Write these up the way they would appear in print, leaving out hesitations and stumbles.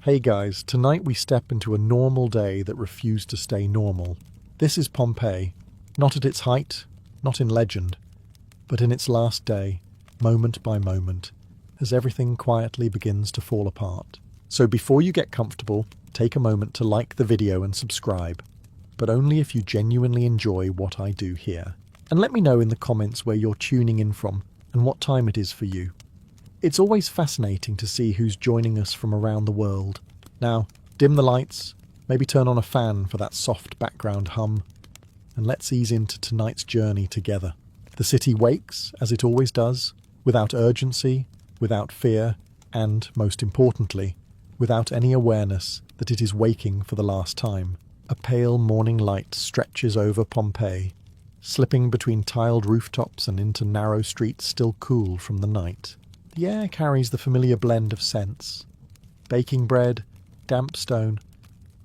Hey guys, tonight we step into a normal day that refused to stay normal. This is Pompeii, not at its height, not in legend, but in its last day, moment by moment, as everything quietly begins to fall apart. So before you get comfortable, take a moment to like the video and subscribe, but only if you genuinely enjoy what I do here. And let me know in the comments where you're tuning in from and what time it is for you. It's always fascinating to see who's joining us from around the world. Now, dim the lights, maybe turn on a fan for that soft background hum, and let's ease into tonight's journey together. The city wakes, as it always does, without urgency, without fear, and, most importantly, without any awareness that it is waking for the last time. A pale morning light stretches over Pompeii, slipping between tiled rooftops and into narrow streets still cool from the night. The air carries the familiar blend of scents: baking bread, damp stone,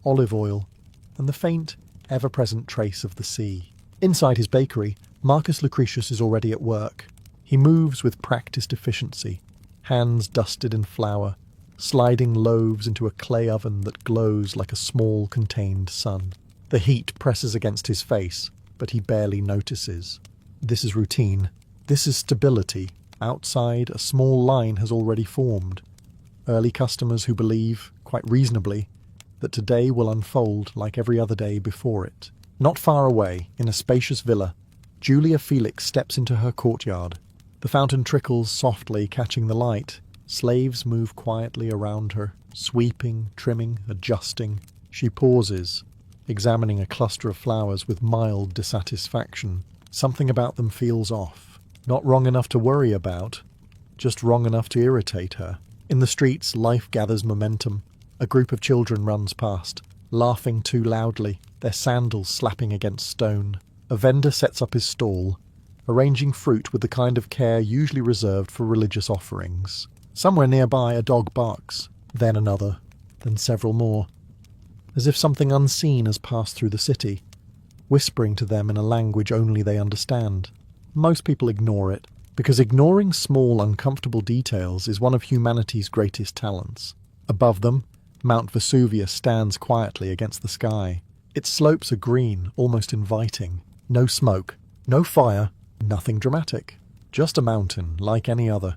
olive oil, and the faint, ever-present trace of the sea. Inside his bakery, Marcus Lucretius is already at work. He moves with practiced efficiency, hands dusted in flour, sliding loaves into a clay oven that glows like a small, contained sun. The heat presses against his face, but he barely notices. This is routine. This is stability. Outside, a small line has already formed. Early customers who believe, quite reasonably, that today will unfold like every other day before it. Not far away, in a spacious villa, Julia Felix steps into her courtyard. The fountain trickles softly, catching the light. Slaves move quietly around her, sweeping, trimming, adjusting. She pauses, examining a cluster of flowers with mild dissatisfaction. Something about them feels off. Not wrong enough to worry about, just wrong enough to irritate her. In the streets, life gathers momentum. A group of children runs past, laughing too loudly, their sandals slapping against stone. A vendor sets up his stall, arranging fruit with the kind of care usually reserved for religious offerings. Somewhere nearby, a dog barks, then another, then several more, as if something unseen has passed through the city, whispering to them in a language only they understand. Most people ignore it, because ignoring small, uncomfortable details is one of humanity's greatest talents. Above them, Mount Vesuvius stands quietly against the sky. Its slopes are green, almost inviting. No smoke, no fire, nothing dramatic. Just a mountain, like any other,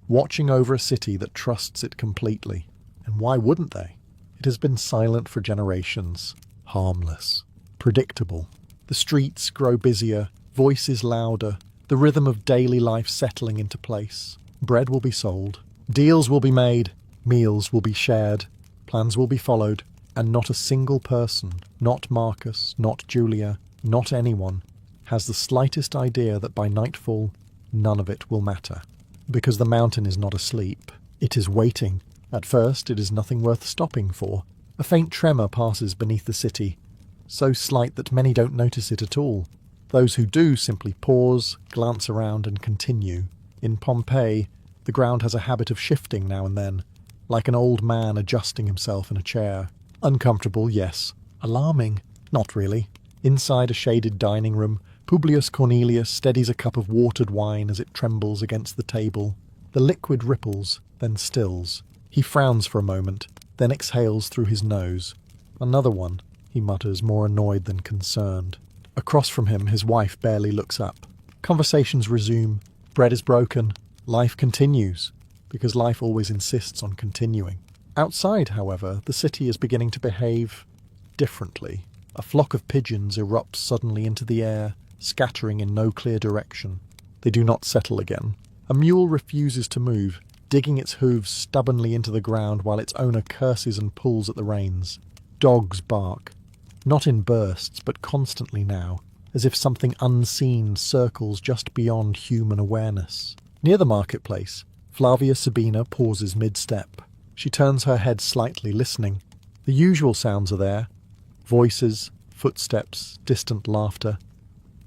watching over a city that trusts it completely. And why wouldn't they? It has been silent for generations, harmless, predictable. The streets grow busier, voices louder, the rhythm of daily life settling into place. Bread will be sold, deals will be made, meals will be shared, plans will be followed, and not a single person, not Marcus, not Julia, not anyone, has the slightest idea that by nightfall, none of it will matter. Because the mountain is not asleep. It is waiting. At first, it is nothing worth stopping for. A faint tremor passes beneath the city, so slight that many don't notice it at all. Those who do simply pause, glance around, and continue. In Pompeii, the ground has a habit of shifting now and then, like an old man adjusting himself in a chair. Uncomfortable, yes. Alarming, not really. Inside a shaded dining room, Publius Cornelius steadies a cup of watered wine as it trembles against the table. The liquid ripples, then stills. He frowns for a moment, then exhales through his nose. Another one, he mutters, more annoyed than concerned. Across from him, his wife barely looks up. Conversations resume. Bread is broken. Life continues, because life always insists on continuing. Outside, however, the city is beginning to behave differently. A flock of pigeons erupts suddenly into the air, scattering in no clear direction. They do not settle again. A mule refuses to move, digging its hooves stubbornly into the ground while its owner curses and pulls at the reins. Dogs bark. Not in bursts, but constantly now, as if something unseen circles just beyond human awareness. Near the marketplace, Flavia Sabina pauses mid-step. She turns her head slightly, listening. The usual sounds are there. Voices, footsteps, distant laughter.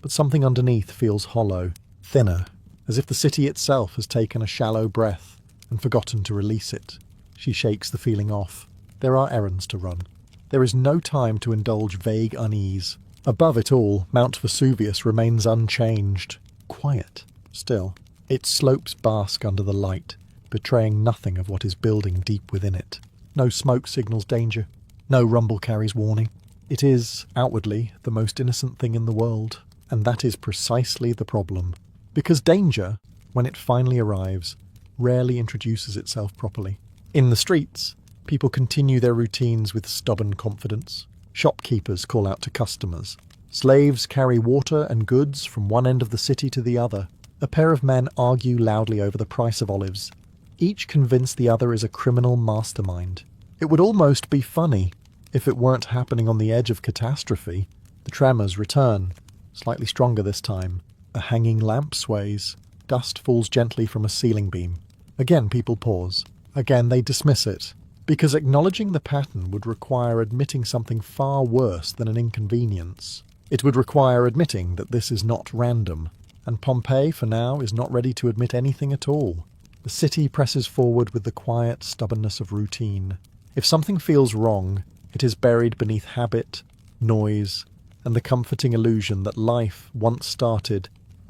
But something underneath feels hollow, thinner, as if the city itself has taken a shallow breath and forgotten to release it. She shakes the feeling off. There are errands to run. There is no time to indulge vague unease. Above it all, Mount Vesuvius remains unchanged, quiet, still. Its slopes bask under the light, betraying nothing of what is building deep within it. No smoke signals danger. No rumble carries warning. It is, outwardly, the most innocent thing in the world, and that is precisely the problem. Because danger, when it finally arrives, rarely introduces itself properly. In the streets, people continue their routines with stubborn confidence. Shopkeepers call out to customers. Slaves carry water and goods from one end of the city to the other. A pair of men argue loudly over the price of olives, each convinced the other is a criminal mastermind. It would almost be funny if it weren't happening on the edge of catastrophe. The tremors return, slightly stronger this time. A hanging lamp sways. Dust falls gently from a ceiling beam. Again people pause. Again they dismiss it, because acknowledging the pattern would require admitting something far worse than an inconvenience. It would require admitting that this is not random, and Pompeii for now is not ready to admit anything at all. The city presses forward with the quiet stubbornness of routine. If something feels wrong, it is buried beneath habit, noise, and the comforting illusion that life, once started,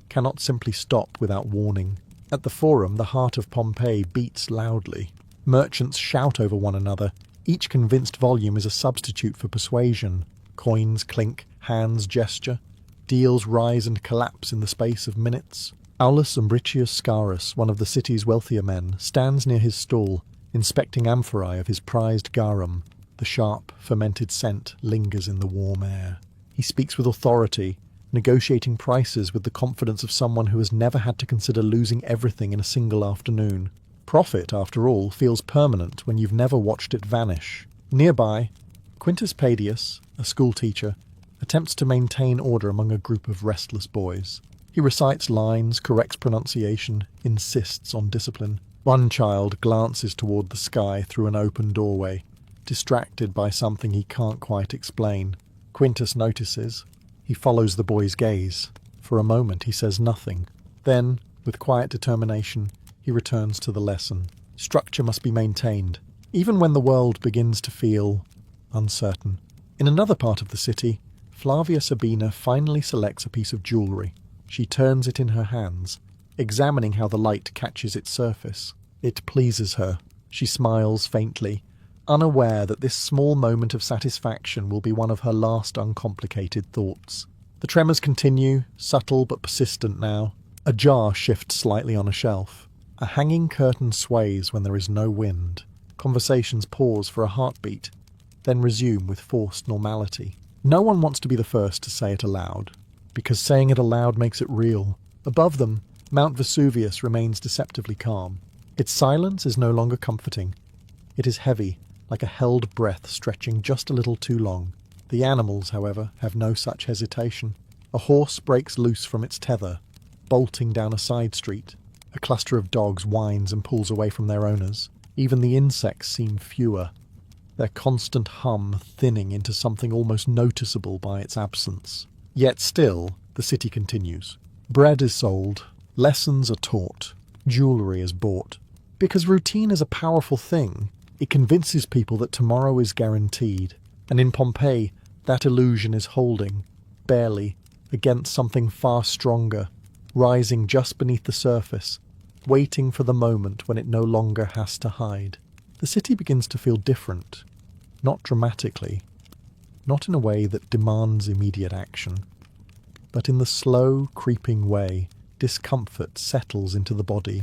cannot simply stop without warning. At the Forum, the heart of Pompeii beats loudly. Merchants shout over one another. Each convinced volume is a substitute for persuasion. Coins clink, hands gesture. Deals rise and collapse in the space of minutes. Aulus Umbricius Scarus, one of the city's wealthier men, stands near his stall, inspecting amphorae of his prized garum. The sharp, fermented scent lingers in the warm air. He speaks with authority, negotiating prices with the confidence of someone who has never had to consider losing everything in a single afternoon. Profit, after all, feels permanent when you've never watched it vanish. Nearby, Quintus Padius, a schoolteacher, attempts to maintain order among a group of restless boys. He recites lines, corrects pronunciation, insists on discipline. One child glances toward the sky through an open doorway, distracted by something he can't quite explain. Quintus notices. He follows the boy's gaze. For a moment he says nothing. Then, with quiet determination, he returns to the lesson. Structure must be maintained, even when the world begins to feel uncertain. In another part of the city, Flavia Sabina finally selects a piece of jewellery. She turns it in her hands, examining how the light catches its surface. It pleases her. She smiles faintly, unaware that this small moment of satisfaction will be one of her last uncomplicated thoughts. The tremors continue, subtle but persistent now. A jar shifts slightly on a shelf. A hanging curtain sways when there is no wind. Conversations pause for a heartbeat, then resume with forced normality. No one wants to be the first to say it aloud, because saying it aloud makes it real. Above them, Mount Vesuvius remains deceptively calm. Its silence is no longer comforting. It is heavy, like a held breath stretching just a little too long. The animals, however, have no such hesitation. A horse breaks loose from its tether, bolting down a side street. A cluster of dogs whines and pulls away from their owners. Even the insects seem fewer, their constant hum thinning into something almost noticeable by its absence. Yet still, the city continues. Bread is sold, lessons are taught, jewellery is bought. Because routine is a powerful thing, it convinces people that tomorrow is guaranteed. And in Pompeii, that illusion is holding, barely, against something far stronger, rising just beneath the surface, waiting for the moment when it no longer has to hide. The city begins to feel different, not dramatically, not in a way that demands immediate action, but in the slow, creeping way discomfort settles into the body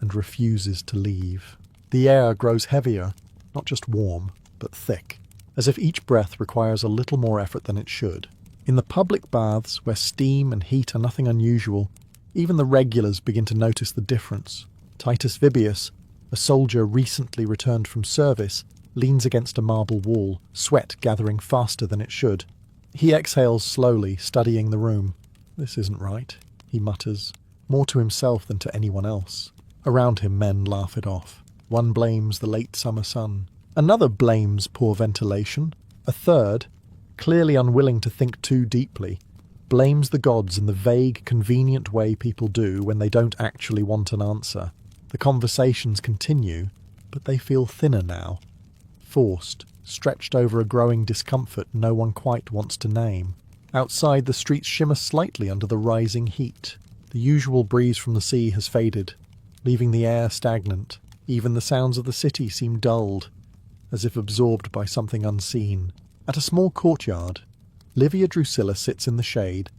and refuses to leave. The air grows heavier, not just warm, but thick, as if each breath requires a little more effort than it should. In the public baths, where steam and heat are nothing unusual, even the regulars begin to notice the difference. Titus Vibius, a soldier recently returned from service, leans against a marble wall, sweat gathering faster than it should. He exhales slowly, studying the room. "This isn't right," he mutters, more to himself than to anyone else. Around him men laugh it off. One blames the late summer sun. Another blames poor ventilation. A third, clearly unwilling to think too deeply, blames the gods in the vague, convenient way people do when they don't actually want an answer. The conversations continue, but they feel thinner now. Forced, stretched over a growing discomfort no one quite wants to name. Outside, the streets shimmer slightly under the rising heat. The usual breeze from the sea has faded, leaving the air stagnant. Even the sounds of the city seem dulled, as if absorbed by something unseen. At a small courtyard, Livia Drusilla sits in the shade,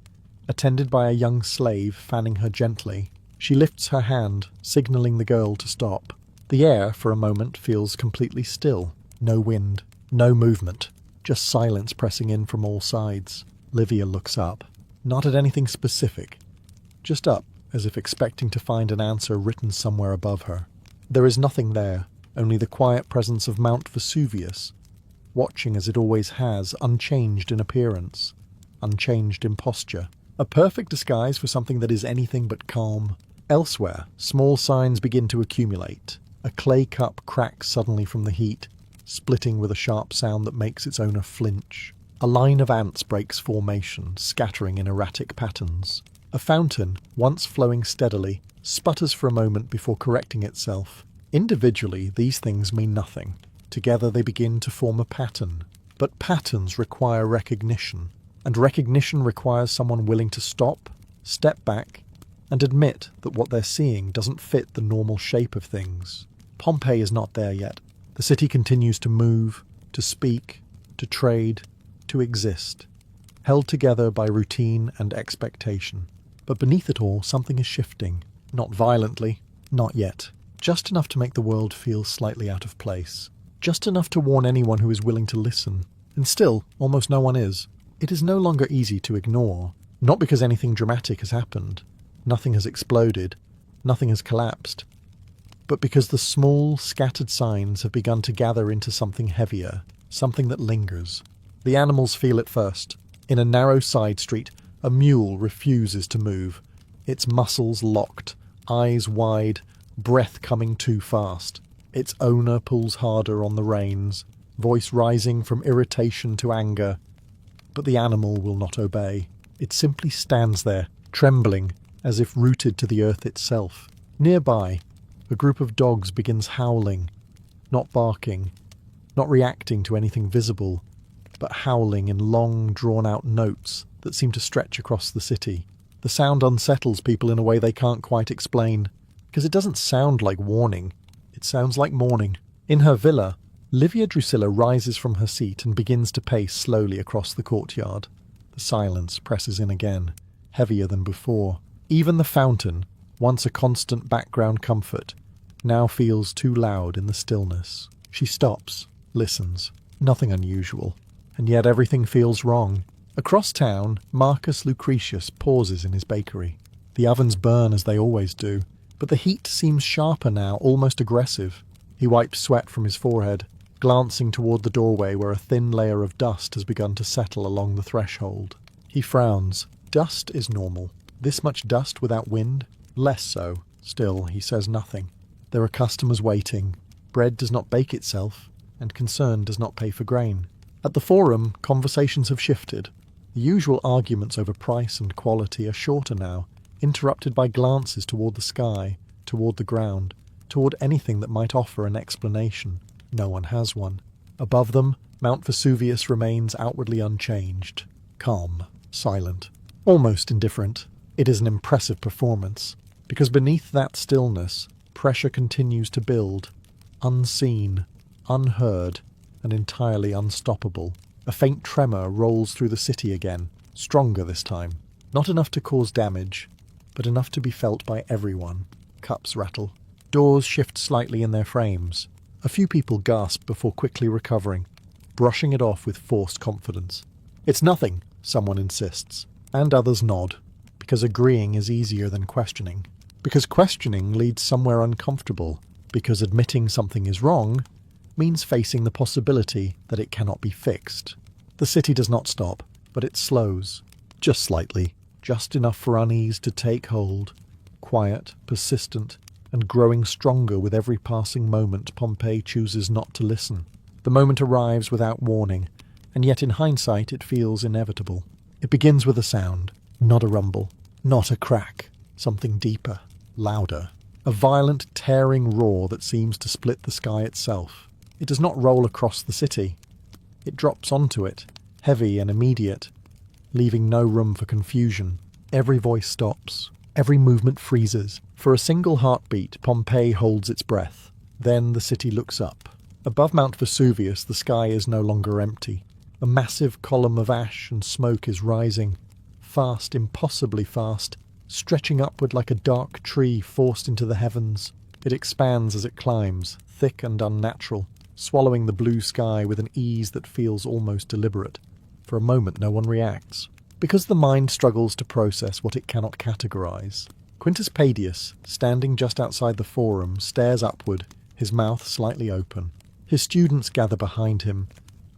attended by a young slave fanning her gently. She lifts her hand, signalling the girl to stop. The air, for a moment, feels completely still. No wind, no movement, just silence pressing in from all sides. Livia looks up. Not at anything specific. Just up, as if expecting to find an answer written somewhere above her. There is nothing there, only the quiet presence of Mount Vesuvius, watching as it always has, unchanged in appearance, unchanged in posture. A perfect disguise for something that is anything but calm. Elsewhere, small signs begin to accumulate. A clay cup cracks suddenly from the heat, splitting with a sharp sound that makes its owner flinch. A line of ants breaks formation, scattering in erratic patterns. A fountain, once flowing steadily, sputters for a moment before correcting itself. Individually, these things mean nothing. Together they begin to form a pattern. But patterns require recognition, and recognition requires someone willing to stop, step back, and admit that what they're seeing doesn't fit the normal shape of things. Pompeii is not there yet. The city continues to move, to speak, to trade, to exist, held together by routine and expectation. But beneath it all, something is shifting. Not violently, not yet. Just enough to make the world feel slightly out of place. Just enough to warn anyone who is willing to listen. And still, almost no one is. It is no longer easy to ignore. Not because anything dramatic has happened. Nothing has exploded. Nothing has collapsed. But because the small, scattered signs have begun to gather into something heavier. Something that lingers. The animals feel it first. In a narrow side street, a mule refuses to move. Its muscles locked, eyes wide, breath coming too fast. Its owner pulls harder on the reins, voice rising from irritation to anger. But the animal will not obey. It simply stands there, trembling, as if rooted to the earth itself. Nearby, a group of dogs begins howling, not barking, not reacting to anything visible, but howling in long, drawn-out notes that seem to stretch across the city. The sound unsettles people in a way they can't quite explain, because it doesn't sound like warning. It sounds like mourning. In her villa, Livia Drusilla rises from her seat and begins to pace slowly across the courtyard. The silence presses in again, heavier than before. Even the fountain, once a constant background comfort, now feels too loud in the stillness. She stops, listens. Nothing unusual. And yet everything feels wrong. Across town, Marcus Lucretius pauses in his bakery. The ovens burn as they always do, but the heat seems sharper now, almost aggressive. He wipes sweat from his forehead, glancing toward the doorway where a thin layer of dust has begun to settle along the threshold. He frowns. Dust is normal. This much dust without wind? Less so. Still, he says nothing. There are customers waiting. Bread does not bake itself, and concern does not pay for grain. At the forum, conversations have shifted. The usual arguments over price and quality are shorter now, interrupted by glances toward the sky, toward the ground, toward anything that might offer an explanation. No one has one. Above them, Mount Vesuvius remains outwardly unchanged, calm, silent, almost indifferent. It is an impressive performance, because beneath that stillness, pressure continues to build, unseen, unheard, and entirely unstoppable. A faint tremor rolls through the city again, stronger this time. Not enough to cause damage, but enough to be felt by everyone. Cups rattle. Doors shift slightly in their frames. A few people gasp before quickly recovering, brushing it off with forced confidence. It's nothing, someone insists, and others nod, because agreeing is easier than questioning. Because questioning leads somewhere uncomfortable, because admitting something is wrong means facing the possibility that it cannot be fixed. The city does not stop, but it slows, just slightly, just enough for unease to take hold, quiet, persistent, and growing stronger with every passing moment Pompeii chooses not to listen. The moment arrives without warning, and yet in hindsight it feels inevitable. It begins with a sound, not a rumble, not a crack, something deeper, louder. A violent, tearing roar that seems to split the sky itself. It does not roll across the city. It drops onto it, heavy and immediate, leaving no room for confusion. Every voice stops. Every movement freezes. For a single heartbeat, Pompeii holds its breath. Then the city looks up. Above Mount Vesuvius, the sky is no longer empty. A massive column of ash and smoke is rising, fast, impossibly fast, stretching upward like a dark tree forced into the heavens. It expands as it climbs, thick and unnatural, swallowing the blue sky with an ease that feels almost deliberate. For a moment no one reacts, because the mind struggles to process what it cannot categorize. Quintus Padius, standing just outside the forum, stares upward, his mouth slightly open. His students gather behind him,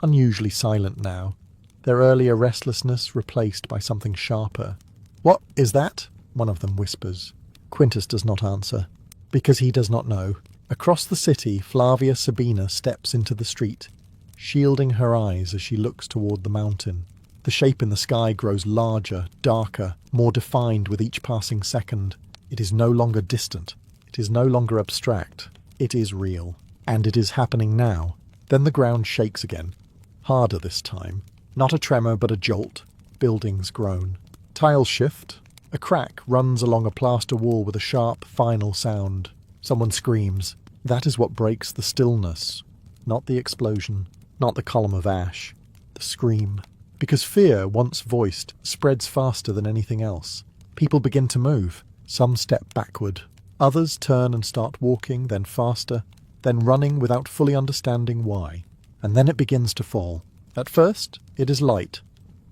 unusually silent now, their earlier restlessness replaced by something sharper. "What is that?" one of them whispers. Quintus does not answer, because he does not know. Across the city, Flavia Sabina steps into the street, shielding her eyes as she looks toward the mountain. The shape in the sky grows larger, darker, more defined with each passing second. It is no longer distant. It is no longer abstract. It is real. And it is happening now. Then the ground shakes again. Harder this time. Not a tremor, but a jolt. Buildings groan. Tiles shift. A crack runs along a plaster wall with a sharp, final sound. Someone screams. That is what breaks the stillness. Not the explosion. Not the column of ash. The scream. Because fear, once voiced, spreads faster than anything else. People begin to move. Some step backward. Others turn and start walking, then faster, then running without fully understanding why. And then it begins to fall. At first, it is light.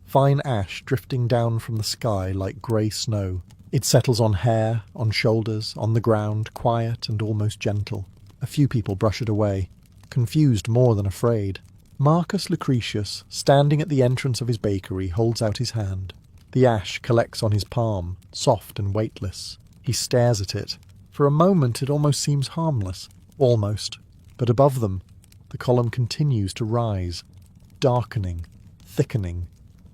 Fine ash drifting down from the sky like grey snow. It settles on hair, on shoulders, on the ground, quiet and almost gentle. A few people brush it away, confused more than afraid. Marcus Lucretius, standing at the entrance of his bakery, holds out his hand. The ash collects on his palm, soft and weightless. He stares at it. For a moment it almost seems harmless. Almost. But above them, the column continues to rise, darkening, thickening,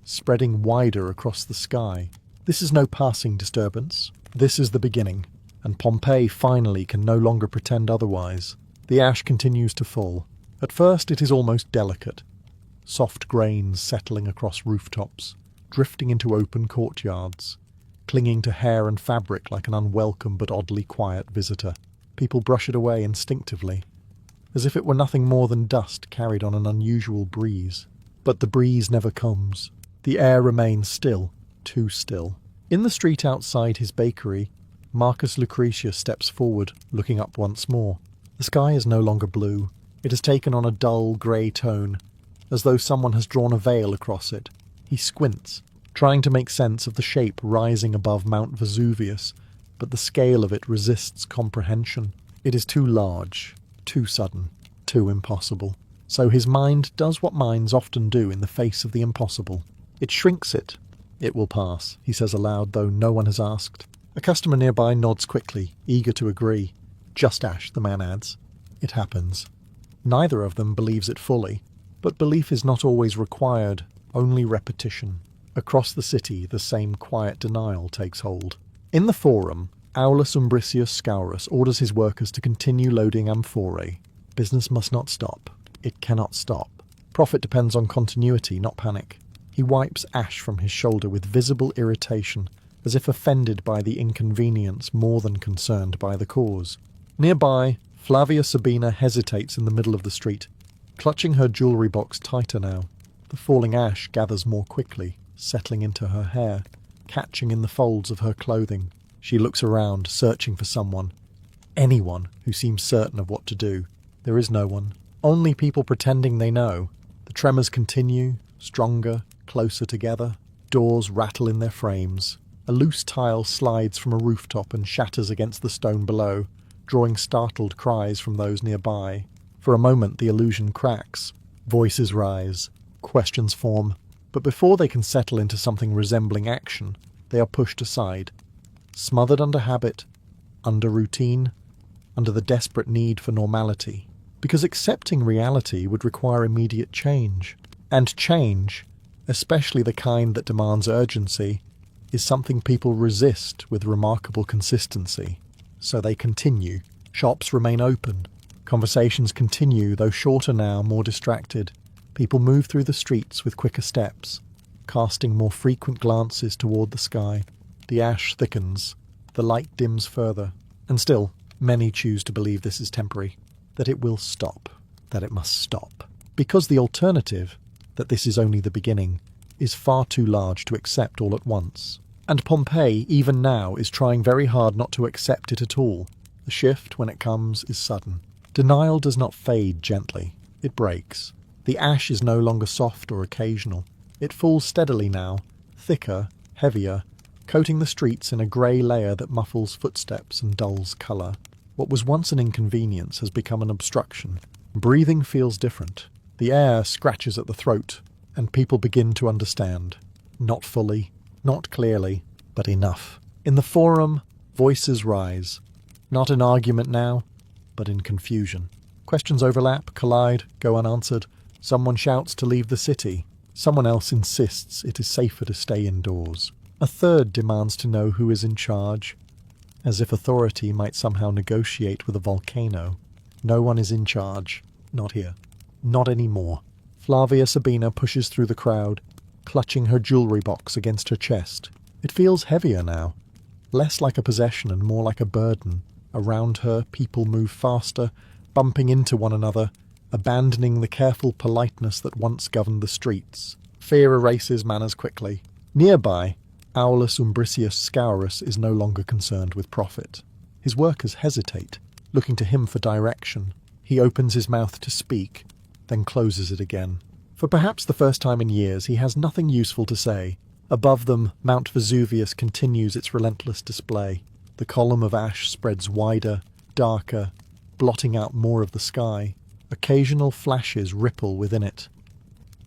spreading wider across the sky. This is no passing disturbance. This is the beginning, and Pompeii finally can no longer pretend otherwise. The ash continues to fall. At first it is almost delicate, soft grains settling across rooftops, drifting into open courtyards, clinging to hair and fabric like an unwelcome but oddly quiet visitor. People brush it away instinctively, as if it were nothing more than dust carried on an unusual breeze. But the breeze never comes. The air remains still, too still. In the street outside his bakery, Marcus Lucretius steps forward, looking up once more. The sky is no longer blue. It has taken on a dull grey tone, as though someone has drawn a veil across it. He squints, trying to make sense of the shape rising above Mount Vesuvius, but the scale of it resists comprehension. It is too large, too sudden, too impossible. So his mind does what minds often do in the face of the impossible. It shrinks it. "It will pass," he says aloud, though no one has asked. A customer nearby nods quickly, eager to agree. "Just ash," the man adds. It happens. Neither of them believes it fully, but belief is not always required, only repetition. Across the city, the same quiet denial takes hold. In the forum, Aulus Umbricius Scaurus orders his workers to continue loading amphorae. Business must not stop. It cannot stop. Profit depends on continuity, not panic. He wipes ash from his shoulder with visible irritation, as if offended by the inconvenience more than concerned by the cause. Nearby, Flavia Sabina hesitates in the middle of the street, clutching her jewellery box tighter now. The falling ash gathers more quickly, settling into her hair, catching in the folds of her clothing. She looks around, searching for someone. Anyone who seems certain of what to do. There is no one. Only people pretending they know. The tremors continue, stronger, closer together. Doors rattle in their frames. A loose tile slides from a rooftop and shatters against the stone below, drawing startled cries from those nearby. For a moment the illusion cracks. Voices rise. Questions form. But before they can settle into something resembling action, they are pushed aside. Smothered under habit, under routine, under the desperate need for normality. Because accepting reality would require immediate change. And change, especially the kind that demands urgency, is something people resist with remarkable consistency. So they continue. Shops remain open. Conversations continue, though shorter now, more distracted. People move through the streets with quicker steps, casting more frequent glances toward the sky. The ash thickens. The light dims further. And still, many choose to believe this is temporary, that it will stop. that it must stop. Because the alternative, that this is only the beginning, is far too large to accept all at once. And Pompeii, even now, is trying very hard not to accept it at all. The shift, when it comes, is sudden. Denial does not fade gently. It breaks. The ash is no longer soft or occasional. It falls steadily now, thicker, heavier, coating the streets in a grey layer that muffles footsteps and dulls colour. What was once an inconvenience has become an obstruction. Breathing feels different. The air scratches at the throat, and people begin to understand. Not fully, not clearly, but enough. In the forum, voices rise. Not in argument now, but in confusion. Questions overlap, collide, go unanswered. Someone shouts to leave the city. Someone else insists it is safer to stay indoors. A third demands to know who is in charge, as if authority might somehow negotiate with a volcano. No one is in charge. Not here. Not anymore. Flavia Sabina pushes through the crowd, clutching her jewellery box against her chest. It feels heavier now, less like a possession and more like a burden. Around her, people move faster, bumping into one another, abandoning the careful politeness that once governed the streets. Fear erases manners quickly. Nearby, Aulus Umbricius Scaurus is no longer concerned with profit. His workers hesitate, looking to him for direction. He opens his mouth to speak, then closes it again. For perhaps the first time in years, he has nothing useful to say. Above them, Mount Vesuvius continues its relentless display. The column of ash spreads wider, darker, blotting out more of the sky. Occasional flashes ripple within it.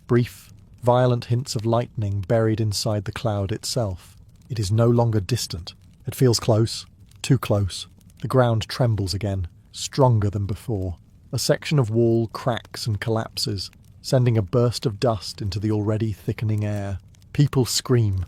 Brief, violent hints of lightning buried inside the cloud itself. It is no longer distant. It feels close, too close. The ground trembles again, stronger than before. A section of wall cracks and collapses, sending a burst of dust into the already thickening air. People scream.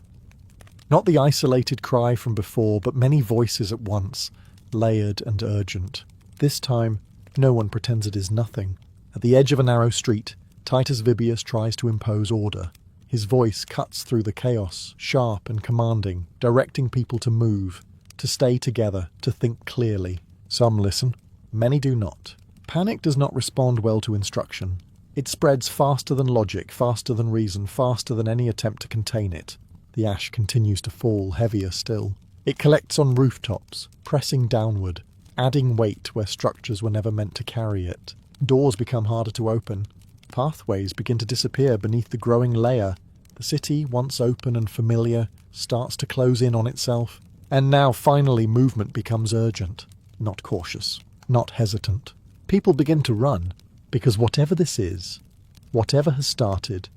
Not the isolated cry from before, but many voices at once, layered and urgent. This time, no one pretends it is nothing. At the edge of a narrow street, Titus Vibius tries to impose order. His voice cuts through the chaos, sharp and commanding, directing people to move, to stay together, to think clearly. Some listen, many do not. Panic does not respond well to instruction. It spreads faster than logic, faster than reason, faster than any attempt to contain it. The ash continues to fall, heavier still. It collects on rooftops, pressing downward, adding weight where structures were never meant to carry it. Doors become harder to open. Pathways begin to disappear beneath the growing layer. The city, once open and familiar, starts to close in on itself. And now, finally, movement becomes urgent, not cautious, not hesitant. People begin to run, because whatever this is, whatever has started,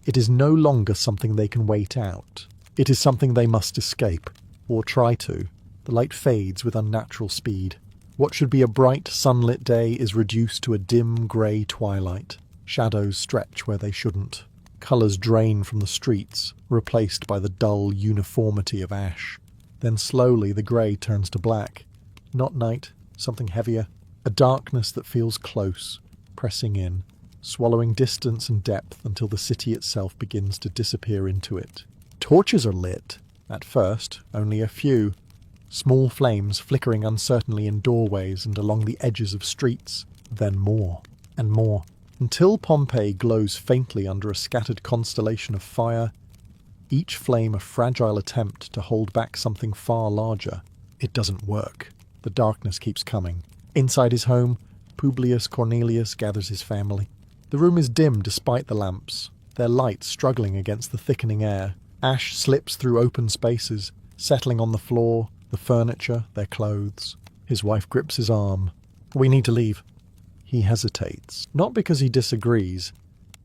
it is no longer something they can wait out. It is something they must escape, or try to. The light fades with unnatural speed. What should be a bright, sunlit day is reduced to a dim, grey twilight. Shadows stretch where they shouldn't. Colours drain from the streets, replaced by the dull uniformity of ash. Then slowly the grey turns to black. Not night, something heavier. A darkness that feels close, pressing in, swallowing distance and depth until the city itself begins to disappear into it. Torches are lit. At first, only a few. Small flames flickering uncertainly in doorways and along the edges of streets. Then more, and more, until Pompeii glows faintly under a scattered constellation of fire, each flame a fragile attempt to hold back something far larger. It doesn't work. The darkness keeps coming. Inside his home, Publius Cornelius gathers his family. The room is dim despite the lamps, their light struggling against the thickening air. Ash slips through open spaces, settling on the floor, the furniture, their clothes. His wife grips his arm. "We need to leave." He hesitates, not because he disagrees,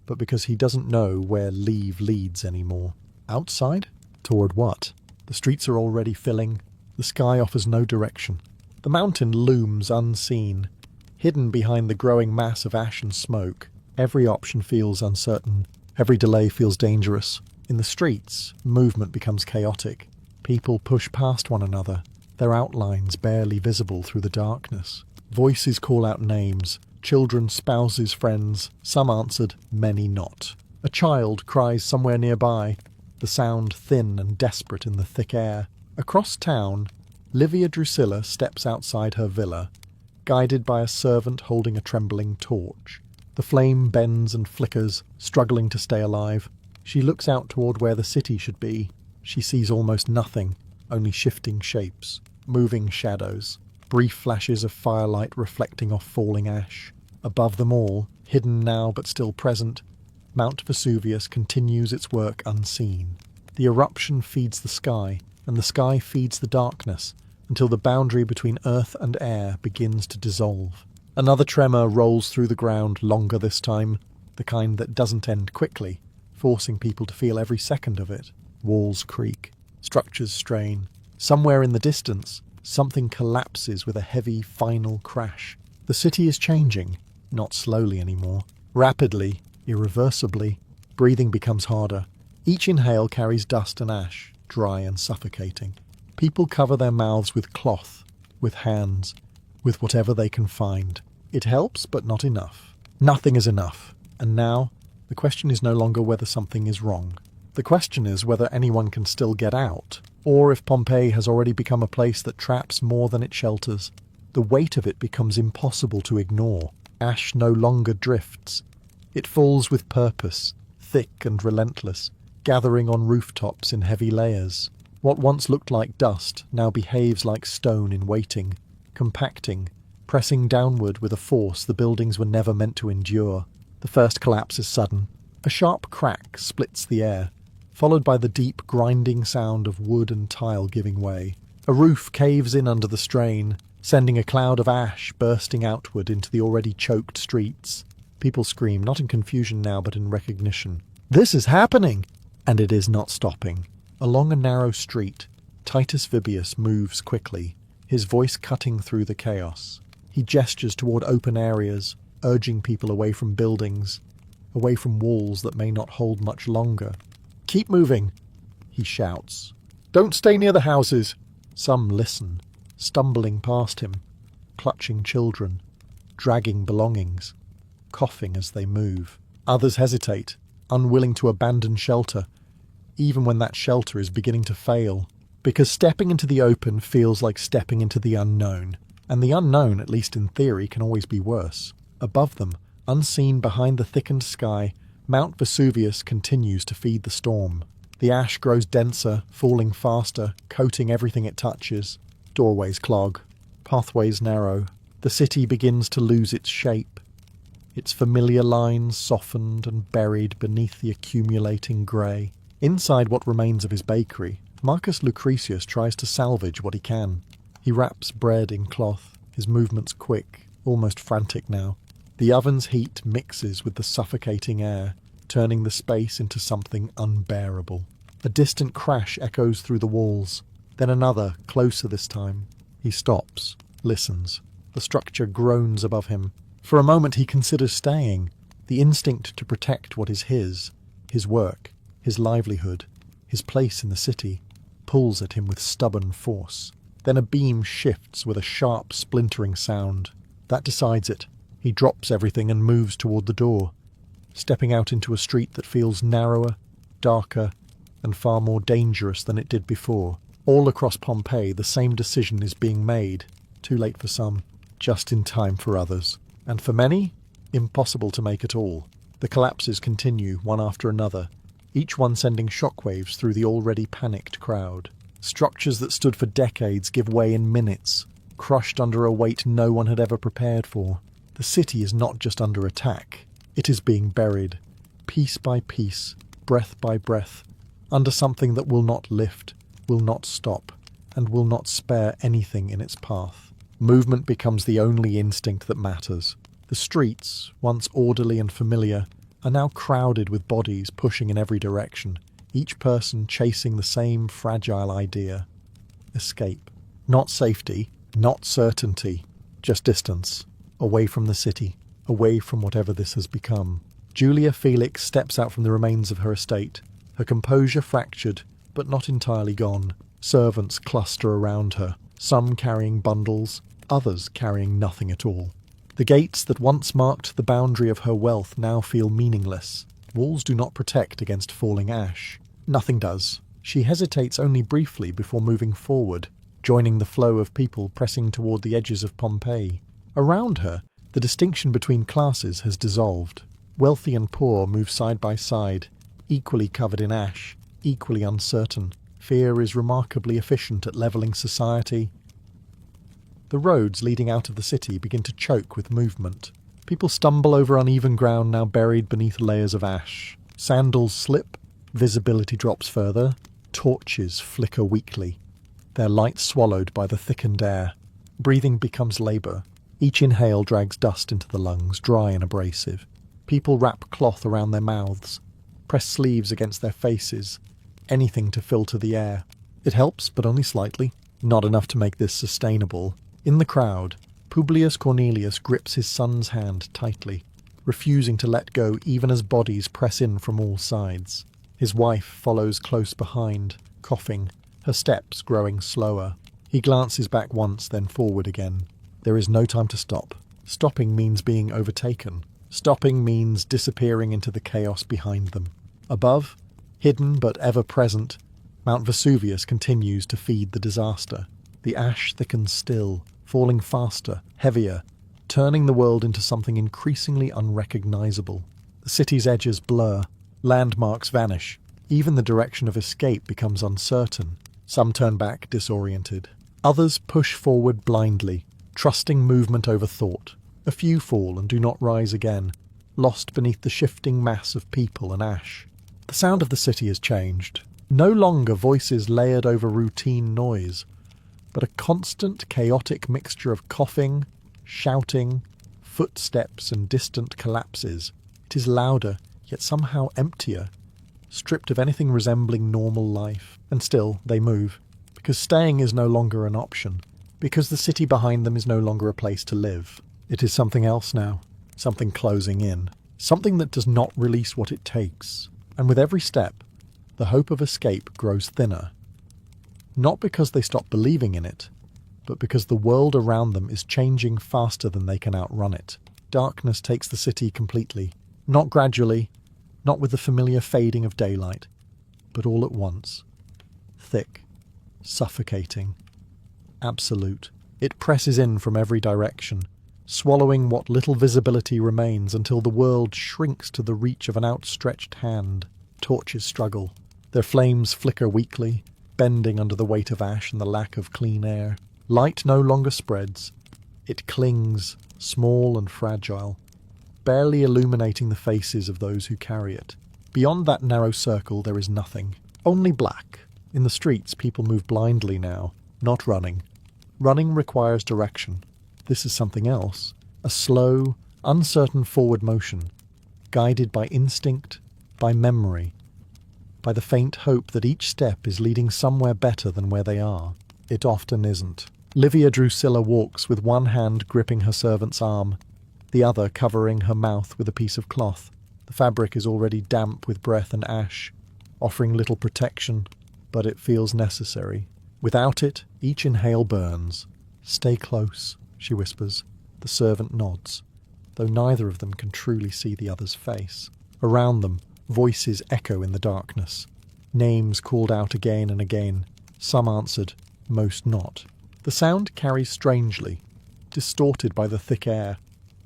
but because he doesn't know where leave leads anymore. Outside? Toward what? The streets are already filling. The sky offers no direction. The mountain looms unseen, hidden behind the growing mass of ash and smoke. Every option feels uncertain. Every delay feels dangerous. In the streets, movement becomes chaotic. People push past one another, their outlines barely visible through the darkness. Voices call out names. Children, spouses, friends, some answered, many not. A child cries somewhere nearby, the sound thin and desperate in the thick air. Across town, Livia Drusilla steps outside her villa, guided by a servant holding a trembling torch. The flame bends and flickers, struggling to stay alive. She looks out toward where the city should be. She sees almost nothing, only shifting shapes, moving shadows, brief flashes of firelight reflecting off falling ash. Above them all, hidden now but still present, Mount Vesuvius continues its work unseen. The eruption feeds the sky, and the sky feeds the darkness, until the boundary between earth and air begins to dissolve. Another tremor rolls through the ground, longer this time, the kind that doesn't end quickly, forcing people to feel every second of it. Walls creak, structures strain. Somewhere in the distance, something collapses with a heavy final crash. The city is changing, not slowly anymore. Rapidly, irreversibly, breathing becomes harder. Each inhale carries dust and ash, dry and suffocating. People cover their mouths with cloth, with hands, with whatever they can find. It helps, but not enough. Nothing is enough. And now, the question is no longer whether something is wrong. The question is whether anyone can still get out, or if Pompeii has already become a place that traps more than it shelters. The weight of it becomes impossible to ignore. Ash no longer drifts. It falls with purpose, thick and relentless, gathering on rooftops in heavy layers. What once looked like dust now behaves like stone in waiting, compacting, pressing downward with a force the buildings were never meant to endure. The first collapse is sudden. A sharp crack splits the air, followed by the deep grinding sound of wood and tile giving way. A roof caves in under the strain, sending a cloud of ash bursting outward into the already choked streets. People scream, not in confusion now, but in recognition. This is happening! And it is not stopping. Along a narrow street, Titus Vibius moves quickly, his voice cutting through the chaos. He gestures toward open areas, urging people away from buildings, away from walls that may not hold much longer. "Keep moving," he shouts. "Don't stay near the houses." Some listen, stumbling past him, clutching children, dragging belongings, coughing as they move. Others hesitate, unwilling to abandon shelter, even when that shelter is beginning to fail, because stepping into the open feels like stepping into the unknown, and the unknown, at least in theory, can always be worse. Above them, unseen behind the thickened sky, Mount Vesuvius continues to feed the storm. The ash grows denser, falling faster, coating everything it touches. Doorways clog, pathways narrow. The city begins to lose its shape. Its familiar lines softened and buried beneath the accumulating grey. Inside what remains of his bakery, Marcus Lucretius tries to salvage what he can. He wraps bread in cloth, his movements quick, almost frantic now. The oven's heat mixes with the suffocating air, turning the space into something unbearable. A distant crash echoes through the walls, then another, closer this time. He stops, listens. The structure groans above him. For a moment he considers staying. The instinct to protect what is his work, his livelihood, his place in the city, pulls at him with stubborn force. Then a beam shifts with a sharp, splintering sound. That decides it. He drops everything and moves toward the door, stepping out into a street that feels narrower, darker, and far more dangerous than it did before. All across Pompeii, the same decision is being made. Too late for some, just in time for others. And for many, impossible to make at all. The collapses continue, one after another, each one sending shockwaves through the already panicked crowd. Structures that stood for decades give way in minutes, crushed under a weight no one had ever prepared for. The city is not just under attack. It is being buried, piece by piece, breath by breath, under something that will not lift, will not stop, and will not spare anything in its path. Movement becomes the only instinct that matters. The streets, once orderly and familiar, are now crowded with bodies pushing in every direction, each person chasing the same fragile idea. Escape. Not safety, not certainty, just distance. Away from the city, away from whatever this has become. Julia Felix steps out from the remains of her estate, her composure fractured, but not entirely gone. Servants cluster around her, some carrying bundles, others carrying nothing at all. The gates that once marked the boundary of her wealth now feel meaningless. Walls do not protect against falling ash. Nothing does. She hesitates only briefly before moving forward, joining the flow of people pressing toward the edges of Pompeii. Around her, The distinction between classes has dissolved. Wealthy and poor move side by side, equally covered in ash, equally uncertain. Fear is remarkably efficient at levelling society. The roads leading out of the city begin to choke with movement. People stumble over uneven ground now buried beneath layers of ash. Sandals slip, visibility drops further, torches flicker weakly, their light swallowed by the thickened air. Breathing becomes labour. Each inhale drags dust into the lungs, dry and abrasive. People wrap cloth around their mouths, press sleeves against their faces, anything to filter the air. It helps, but only slightly, not enough to make this sustainable. In the crowd, Publius Cornelius grips his son's hand tightly, refusing to let go even as bodies press in from all sides. His wife follows close behind, coughing, her steps growing slower. He glances back once, then forward again. There is no time to stop. Stopping means being overtaken. Stopping means disappearing into the chaos behind them. Above, hidden but ever present, Mount Vesuvius continues to feed the disaster. The ash thickens still, falling faster, heavier, turning the world into something increasingly unrecognizable. The city's edges blur, landmarks vanish, even the direction of escape becomes uncertain. Some turn back disoriented. Others push forward blindly, trusting movement over thought. A few fall and do not rise again, lost beneath the shifting mass of people and ash. The sound of the city has changed. No longer voices layered over routine noise, but a constant, chaotic mixture of coughing, shouting, footsteps and distant collapses. It is louder, yet somehow emptier, stripped of anything resembling normal life. And still, they move, because staying is no longer an option, because the city behind them is no longer a place to live. It is something else now, something closing in, something that does not release what it takes. And with every step, the hope of escape grows thinner. Not because they stop believing in it, but because the world around them is changing faster than they can outrun it. Darkness takes the city completely, not gradually, not with the familiar fading of daylight, but all at once. Thick, suffocating, absolute. It presses in from every direction, swallowing what little visibility remains until the world shrinks to the reach of an outstretched hand. Torches struggle. Their flames flicker weakly, bending under the weight of ash and the lack of clean air. Light no longer spreads. It clings, small and fragile, barely illuminating the faces of those who carry it. Beyond that narrow circle there is nothing. Only black. In the streets people move blindly now, not running. Running requires direction. This is something else. A slow, uncertain forward motion, guided by instinct, by memory, by the faint hope that each step is leading somewhere better than where they are. It often isn't. Livia Drusilla walks with one hand gripping her servant's arm, the other covering her mouth with a piece of cloth. The fabric is already damp with breath and ash, offering little protection, but it feels necessary. Without it, each inhale burns. "Stay close," she whispers. The servant nods, though neither of them can truly see the other's face. Around them, voices echo in the darkness. Names called out again and again. Some answered, most not. The sound carries strangely, distorted by the thick air,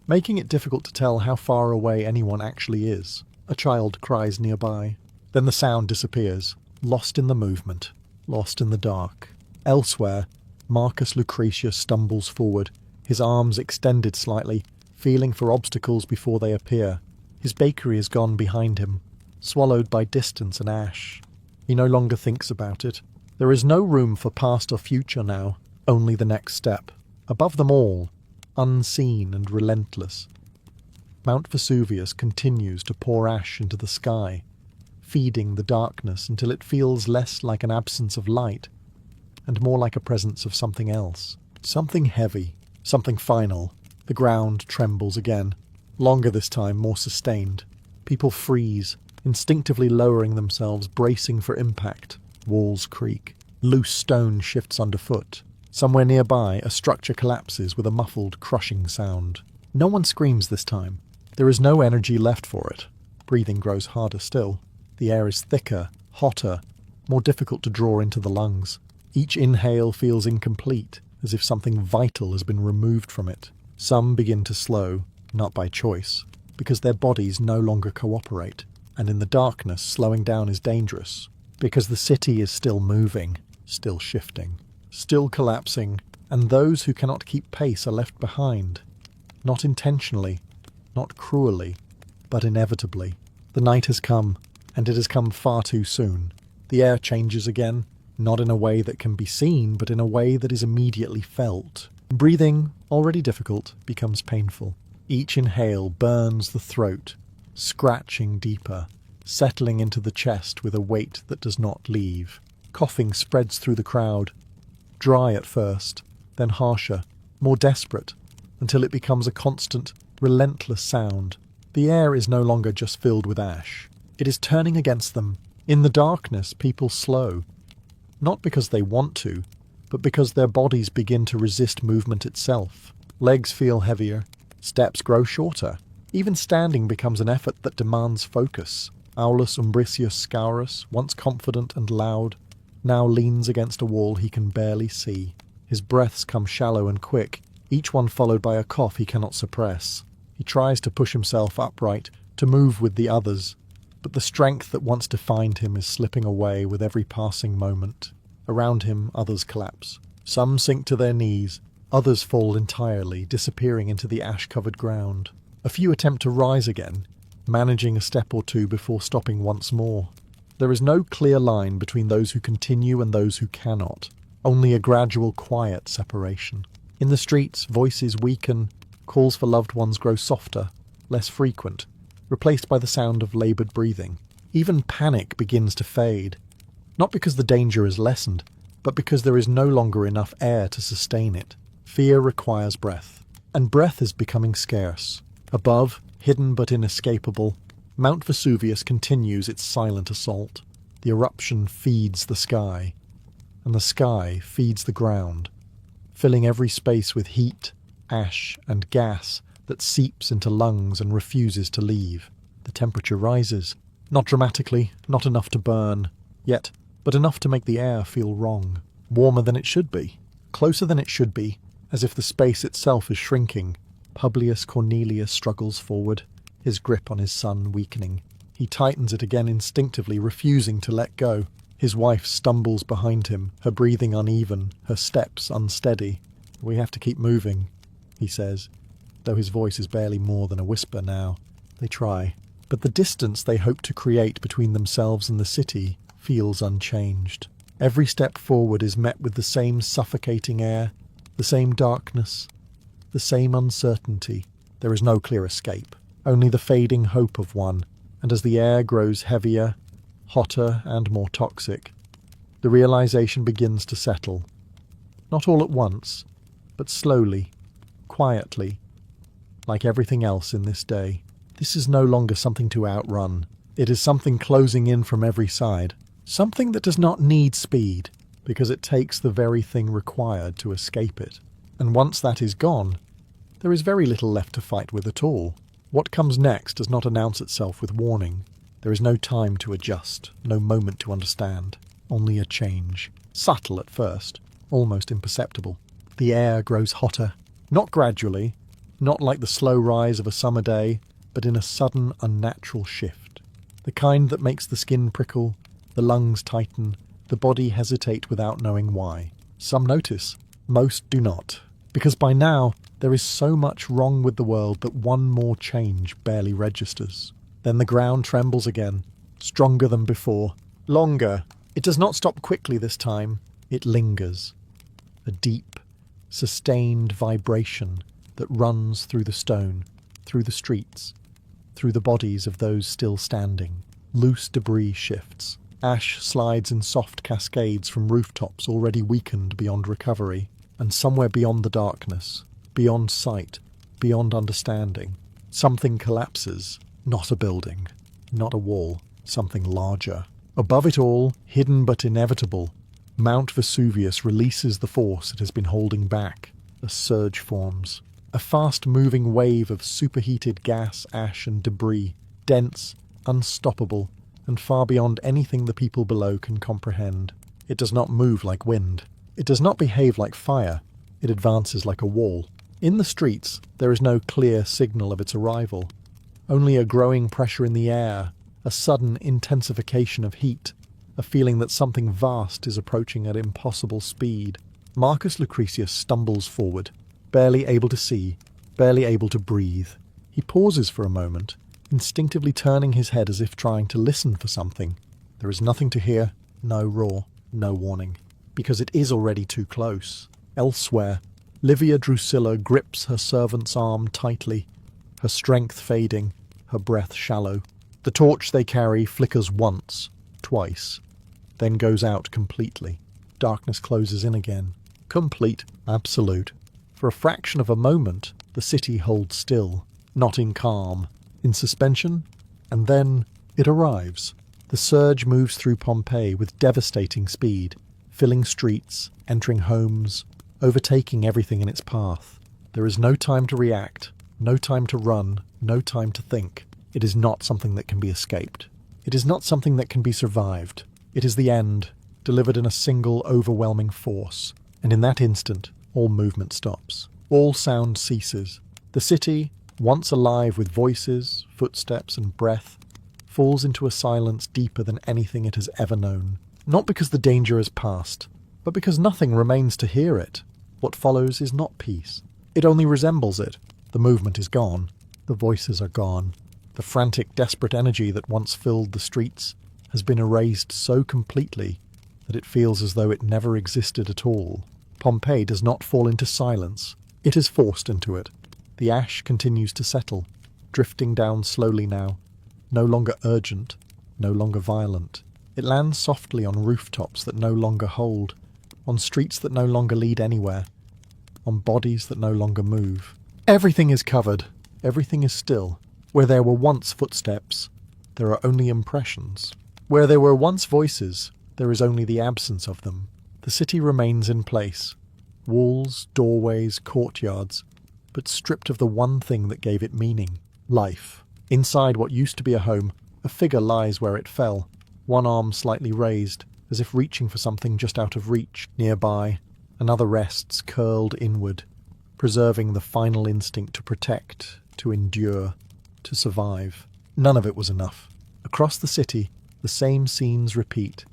making it difficult to tell how far away anyone actually is. A child cries nearby. Then the sound disappears, lost in the movement, lost in the dark. Elsewhere, Marcus Lucretius stumbles forward, his arms extended slightly, feeling for obstacles before they appear. His bakery is gone behind him, swallowed by distance and ash. He no longer thinks about it. There is no room for past or future now, only the next step. Above them all, unseen and relentless, Mount Vesuvius continues to pour ash into the sky, feeding the darkness until it feels less like an absence of light and more like a presence of something else. Something heavy, something final. The ground trembles again, longer this time, more sustained. People freeze, instinctively lowering themselves, bracing for impact. Walls creak. Loose stone shifts underfoot. Somewhere nearby, a structure collapses with a muffled, crushing sound. No one screams this time. There is no energy left for it. Breathing grows harder still. The air is thicker, hotter, more difficult to draw into the lungs. Each inhale feels incomplete, as if something vital has been removed from it. Some begin to slow, not by choice, because their bodies no longer cooperate, and in the darkness slowing down is dangerous, because the city is still moving, still shifting, still collapsing, and those who cannot keep pace are left behind. Not intentionally, not cruelly, but inevitably. The night has come, and it has come far too soon. The air changes again, not in a way that can be seen, but in a way that is immediately felt. Breathing, already difficult, becomes painful. Each inhale burns the throat, scratching deeper, settling into the chest with a weight that does not leave. Coughing spreads through the crowd, dry at first, then harsher, more desperate, until it becomes a constant, relentless sound. The air is no longer just filled with ash. It is turning against them. In the darkness, people slow. Not because they want to, but because their bodies begin to resist movement itself. Legs feel heavier, steps grow shorter. Even standing becomes an effort that demands focus. Aulus Umbricius Scaurus, once confident and loud, now leans against a wall he can barely see. His breaths come shallow and quick, each one followed by a cough he cannot suppress. He tries to push himself upright, to move with the others, but the strength that once defined him is slipping away with every passing moment. Around him, others collapse. Some sink to their knees, others fall entirely, disappearing into the ash-covered ground. A few attempt to rise again, managing a step or two before stopping once more. There is no clear line between those who continue and those who cannot, only a gradual, quiet separation. In the streets, voices weaken, calls for loved ones grow softer, less frequent, replaced by the sound of laboured breathing. Even panic begins to fade, not because the danger is lessened, but because there is no longer enough air to sustain it. Fear requires breath, and breath is becoming scarce. Above, hidden but inescapable, Mount Vesuvius continues its silent assault. The eruption feeds the sky, and the sky feeds the ground, filling every space with heat, ash, and gas that seeps into lungs and refuses to leave. The temperature rises, not dramatically, not enough to burn, yet, but enough to make the air feel wrong. Warmer than it should be, closer than it should be, as if the space itself is shrinking. Publius Cornelius struggles forward, his grip on his son weakening. He tightens it again instinctively, refusing to let go. His wife stumbles behind him, her breathing uneven, her steps unsteady. "We have to keep moving," he says, though his voice is barely more than a whisper now. They try, but the distance they hope to create between themselves and the city feels unchanged. Every step forward is met with the same suffocating air, the same darkness, the same uncertainty. There is no clear escape, only the fading hope of one, and as the air grows heavier, hotter and more toxic, the realization begins to settle. Not all at once, but slowly, quietly, like everything else in this day. This is no longer something to outrun. It is something closing in from every side, something that does not need speed, because it takes the very thing required to escape it. And once that is gone, there is very little left to fight with at all. What comes next does not announce itself with warning. There is no time to adjust, no moment to understand, only a change. Subtle at first, almost imperceptible. The air grows hotter, not gradually, not like the slow rise of a summer day, but in a sudden, unnatural shift. The kind that makes the skin prickle, the lungs tighten, the body hesitate without knowing why. Some notice, most do not, because by now there is so much wrong with the world that one more change barely registers. Then the ground trembles again, stronger than before, longer. It does not stop quickly this time, it lingers. A deep, sustained vibration that runs through the stone, through the streets, through the bodies of those still standing. Loose debris shifts. Ash slides in soft cascades from rooftops already weakened beyond recovery, and somewhere beyond the darkness, beyond sight, beyond understanding, something collapses. Not a building, not a wall, something larger. Above it all, hidden but inevitable, Mount Vesuvius releases the force it has been holding back. A surge forms. A fast-moving wave of superheated gas, ash and debris, dense, unstoppable, and far beyond anything the people below can comprehend. It does not move like wind. It does not behave like fire. It advances like a wall. In the streets, there is no clear signal of its arrival, only a growing pressure in the air, a sudden intensification of heat, a feeling that something vast is approaching at impossible speed. Marcus Lucretius stumbles forward, barely able to see, barely able to breathe. He pauses for a moment, instinctively turning his head as if trying to listen for something. There is nothing to hear, no roar, no warning, because it is already too close. Elsewhere, Livia Drusilla grips her servant's arm tightly, her strength fading, her breath shallow. The torch they carry flickers once, twice, then goes out completely. Darkness closes in again. Complete, absolute. For a fraction of a moment, the city holds still, not in calm, in suspension, and then it arrives. The surge moves through Pompeii with devastating speed, filling streets, entering homes, overtaking everything in its path. There is no time to react, no time to run, no time to think. It is not something that can be escaped. It is not something that can be survived. It is the end, delivered in a single overwhelming force. And in that instant, all movement stops. All sound ceases. The city, once alive with voices, footsteps, and breath, falls into a silence deeper than anything it has ever known. Not because the danger has passed, but because nothing remains to hear it. What follows is not peace. It only resembles it. The movement is gone. The voices are gone. The frantic, desperate energy that once filled the streets has been erased so completely that it feels as though it never existed at all. Pompeii does not fall into silence. It is forced into it. The ash continues to settle, drifting down slowly now, no longer urgent, no longer violent. It lands softly on rooftops that no longer hold, on streets that no longer lead anywhere, on bodies that no longer move. Everything is covered. Everything is still. Where there were once footsteps, there are only impressions. Where there were once voices, there is only the absence of them. The city remains in place. Walls, doorways, courtyards, but stripped of the one thing that gave it meaning, life. Inside what used to be a home, a figure lies where it fell, one arm slightly raised, as if reaching for something just out of reach. Nearby, another rests curled inward, preserving the final instinct to protect, to endure, to survive. None of it was enough. Across the city, the same scenes repeat.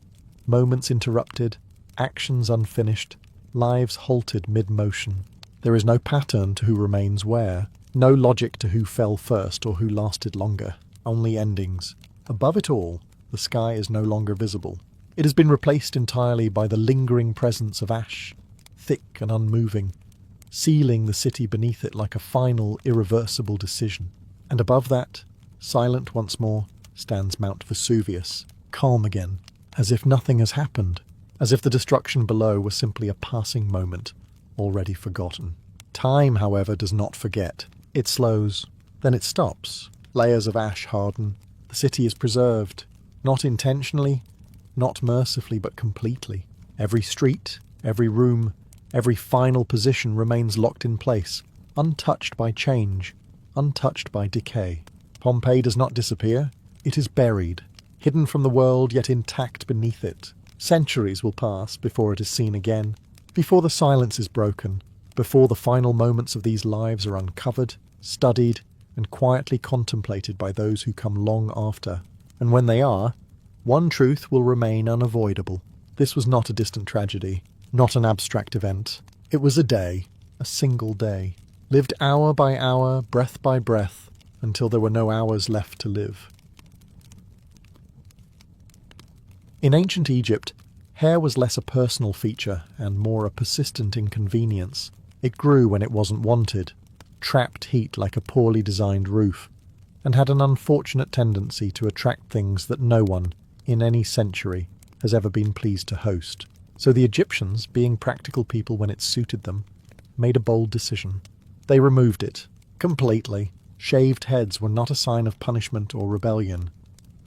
Moments interrupted, actions unfinished, lives halted mid-motion. There is no pattern to who remains where, no logic to who fell first or who lasted longer, only endings. Above it all, the sky is no longer visible. It has been replaced entirely by the lingering presence of ash, thick and unmoving, sealing the city beneath it like a final, irreversible decision. And above that, silent once more, stands Mount Vesuvius, calm again, as if nothing has happened, as if the destruction below was simply a passing moment, already forgotten. Time, however, does not forget. It slows, then it stops. Layers of ash harden. The city is preserved, not intentionally, not mercifully, but completely. Every street, every room, every final position remains locked in place, untouched by change, untouched by decay. Pompeii does not disappear. It is buried, hidden from the world yet intact beneath it. Centuries will pass before it is seen again, before the silence is broken, before the final moments of these lives are uncovered, studied, and quietly contemplated by those who come long after. And when they are, one truth will remain unavoidable. This was not a distant tragedy, not an abstract event. It was a day, a single day, lived hour by hour, breath by breath, until there were no hours left to live. In ancient Egypt, hair was less a personal feature and more a persistent inconvenience. It grew when it wasn't wanted, trapped heat like a poorly designed roof, and had an unfortunate tendency to attract things that no one, in any century, has ever been pleased to host. So the Egyptians, being practical people when it suited them, made a bold decision. They removed it, completely. Shaved heads were not a sign of punishment or rebellion.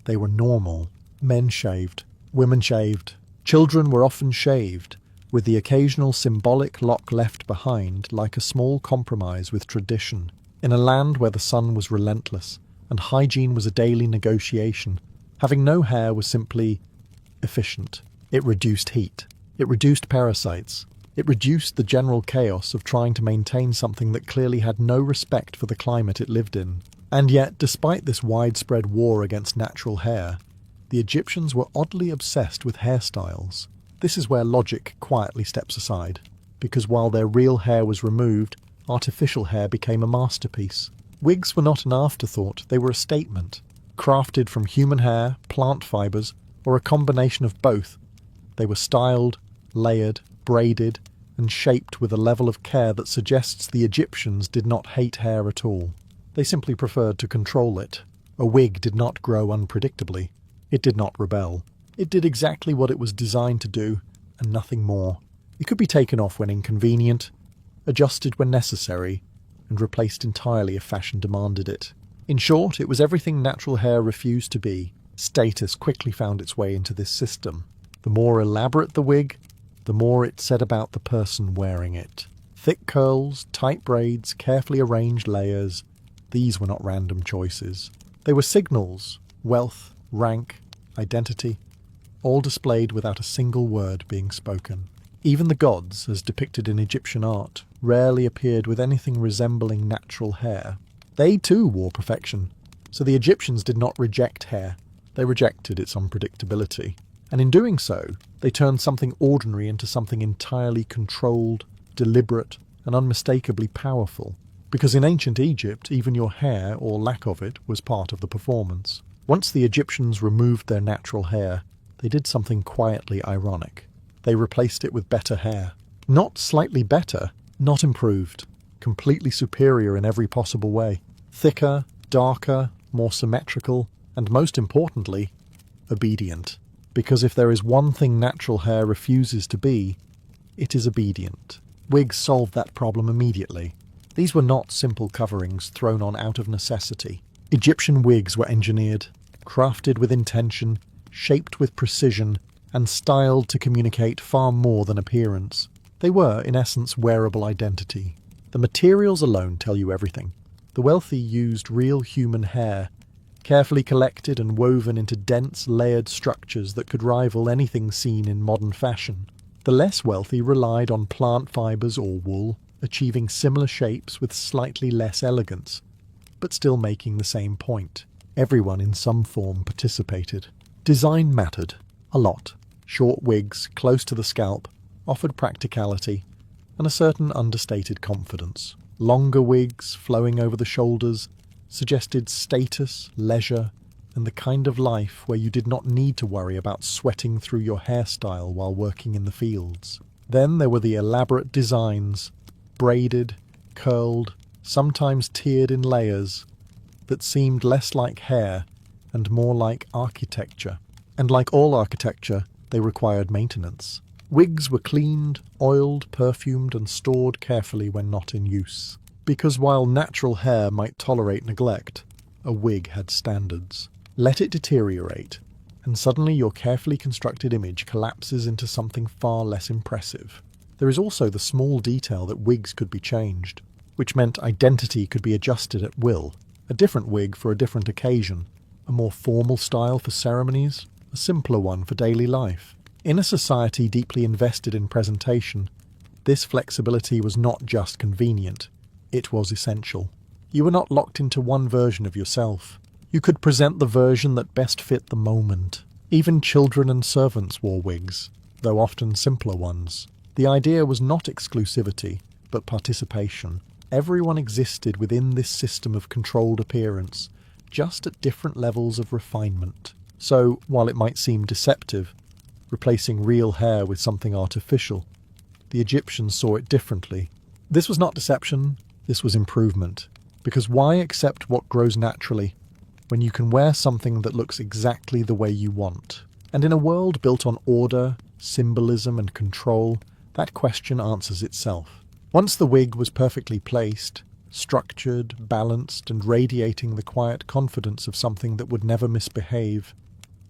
They were normal. Men shaved, women shaved, children were often shaved, with the occasional symbolic lock left behind like a small compromise with tradition. In a land where the sun was relentless, and hygiene was a daily negotiation, having no hair was simply efficient. It reduced heat. It reduced parasites. It reduced the general chaos of trying to maintain something that clearly had no respect for the climate it lived in. And yet, despite this widespread war against natural hair, the Egyptians were oddly obsessed with hairstyles. This is where logic quietly steps aside, because while their real hair was removed, artificial hair became a masterpiece. Wigs were not an afterthought, they were a statement. Crafted from human hair, plant fibres, or a combination of both, they were styled, layered, braided, and shaped with a level of care that suggests the Egyptians did not hate hair at all. They simply preferred to control it. A wig did not grow unpredictably. It did not rebel. It did exactly what it was designed to do, and nothing more. It could be taken off when inconvenient, adjusted when necessary, and replaced entirely if fashion demanded it. In short, it was everything natural hair refused to be. Status quickly found its way into this system. The more elaborate the wig, the more it said about the person wearing it. Thick curls, tight braids, carefully arranged layers, these were not random choices. They were signals: wealth, rank, identity, all displayed without a single word being spoken. Even the gods, as depicted in Egyptian art, rarely appeared with anything resembling natural hair. They too wore perfection, so the Egyptians did not reject hair, they rejected its unpredictability. And in doing so, they turned something ordinary into something entirely controlled, deliberate, and unmistakably powerful. Because in ancient Egypt, even your hair, or lack of it, was part of the performance. Once the Egyptians removed their natural hair, they did something quietly ironic. They replaced it with better hair. Not slightly better, not improved, completely superior in every possible way. Thicker, darker, more symmetrical, and most importantly, obedient. Because if there is one thing natural hair refuses to be, it is obedient. Wigs solved that problem immediately. These were not simple coverings thrown on out of necessity. Egyptian wigs were engineered, crafted with intention, shaped with precision, and styled to communicate far more than appearance. They were, in essence, wearable identity. The materials alone tell you everything. The wealthy used real human hair, carefully collected and woven into dense, layered structures that could rival anything seen in modern fashion. The less wealthy relied on plant fibres or wool, achieving similar shapes with slightly less elegance, but still making the same point. Everyone in some form participated. Design mattered. A lot. Short wigs, close to the scalp, offered practicality and a certain understated confidence. Longer wigs, flowing over the shoulders, suggested status, leisure, and the kind of life where you did not need to worry about sweating through your hairstyle while working in the fields. Then there were the elaborate designs, braided, curled, sometimes tiered in layers, that seemed less like hair and more like architecture. And like all architecture, they required maintenance. Wigs were cleaned, oiled, perfumed, and stored carefully when not in use. Because while natural hair might tolerate neglect, a wig had standards. Let it deteriorate, and suddenly your carefully constructed image collapses into something far less impressive. There is also the small detail that wigs could be changed, which meant identity could be adjusted at will. A different wig for a different occasion, a more formal style for ceremonies, a simpler one for daily life. In a society deeply invested in presentation, this flexibility was not just convenient. It was essential. You were not locked into one version of yourself. You could present the version that best fit the moment. Even children and servants wore wigs, though often simpler ones. The idea was not exclusivity, but participation. Everyone existed within this system of controlled appearance, just at different levels of refinement. So, while it might seem deceptive, replacing real hair with something artificial, the Egyptians saw it differently. This was not deception, this was improvement. Because why accept what grows naturally when you can wear something that looks exactly the way you want? And in a world built on order, symbolism, and control, that question answers itself. Once the wig was perfectly placed, structured, balanced, and radiating the quiet confidence of something that would never misbehave,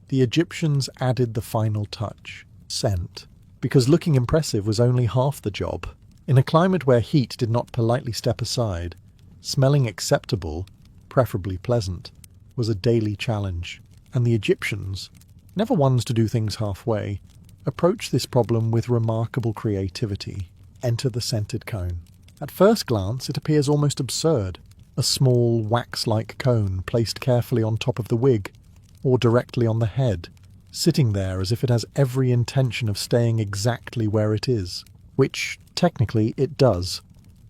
the Egyptians added the final touch, scent. Because looking impressive was only half the job. In a climate where heat did not politely step aside, smelling acceptable, preferably pleasant, was a daily challenge. And the Egyptians, never ones to do things halfway, approached this problem with remarkable creativity. enter the scented cone. At first glance, it appears almost absurd. A small, wax-like cone placed carefully on top of the wig, or directly on the head, sitting there as if it has every intention of staying exactly where it is. Which, technically, it does,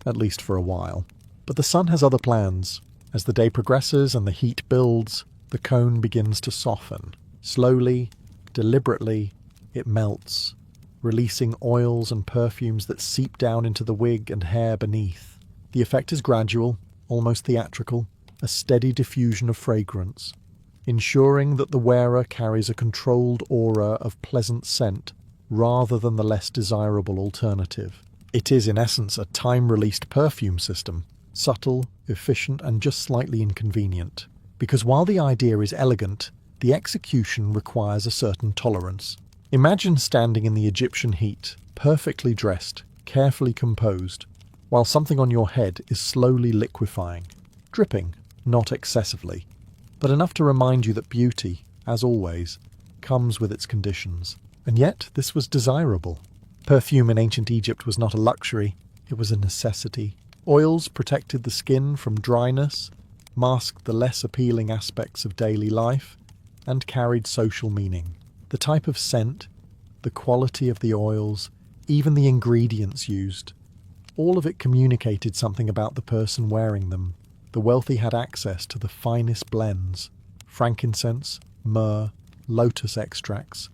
at least for a while. But the sun has other plans. As the day progresses and the heat builds, the cone begins to soften. Slowly, deliberately, it melts, releasing oils and perfumes that seep down into the wig and hair beneath. The effect is gradual, almost theatrical, a steady diffusion of fragrance, ensuring that the wearer carries a controlled aura of pleasant scent rather than the less desirable alternative. It is, in essence, a time-released perfume system, subtle, efficient, and just slightly inconvenient. Because while the idea is elegant, the execution requires a certain tolerance. Imagine standing in the Egyptian heat, perfectly dressed, carefully composed, while something on your head is slowly liquefying, dripping, not excessively, but enough to remind you that beauty, as always, comes with its conditions. And yet this was desirable. Perfume in ancient Egypt was not a luxury, it was a necessity. Oils protected the skin from dryness, masked the less appealing aspects of daily life, and carried social meaning. The type of scent, the quality of the oils, even the ingredients used, all of it communicated something about the person wearing them. The wealthy had access to the finest blends, frankincense, myrrh, lotus extracts,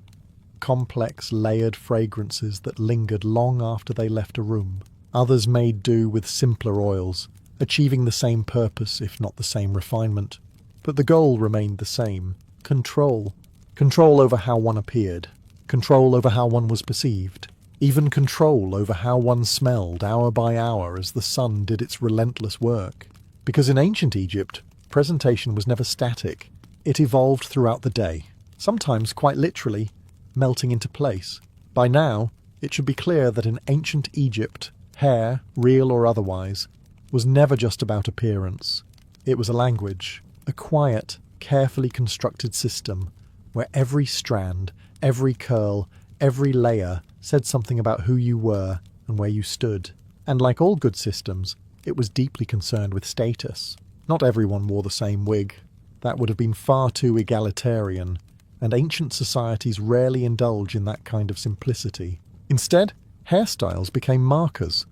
complex layered fragrances that lingered long after they left a room. Others made do with simpler oils, achieving the same purpose if not the same refinement. But the goal remained the same: control. Control over how one appeared, control over how one was perceived, even control over how one smelled hour by hour as the sun did its relentless work. Because in ancient Egypt, presentation was never static. It evolved throughout the day, sometimes quite literally, melting into place. By now, it should be clear that in ancient Egypt, hair, real or otherwise, was never just about appearance. It was a language, a quiet, carefully constructed system, where every strand, every curl, every layer said something about who you were and where you stood. And like all good systems, it was deeply concerned with status. Not everyone wore the same wig. That would have been far too egalitarian, and ancient societies rarely indulge in that kind of simplicity. Instead, hairstyles became markers,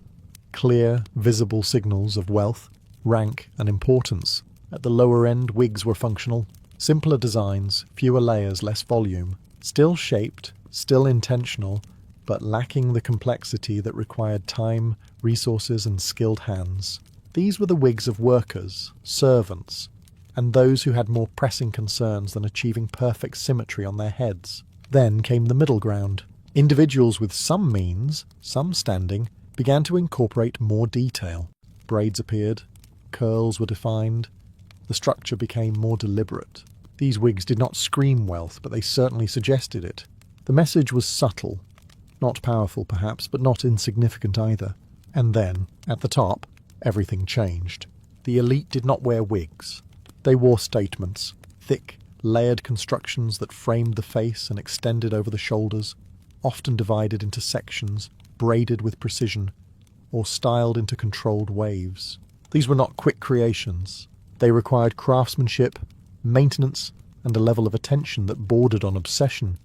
clear, visible signals of wealth, rank, and importance. At the lower end, wigs were functional, simpler designs, fewer layers, less volume, still shaped, still intentional, but lacking the complexity that required time, resources, and skilled hands. These were the wigs of workers, servants, and those who had more pressing concerns than achieving perfect symmetry on their heads. Then came the middle ground. Individuals with some means, some standing, began to incorporate more detail. Braids appeared, curls were defined, the structure became more deliberate. These wigs did not scream wealth, but they certainly suggested it. The message was subtle, not powerful perhaps, but not insignificant either. And then, at the top, everything changed. The elite did not wear wigs. They wore statements, thick, layered constructions that framed the face and extended over the shoulders, often divided into sections, braided with precision, or styled into controlled waves. These were not quick creations. They required craftsmanship, maintenance, and a level of attention that bordered on obsession.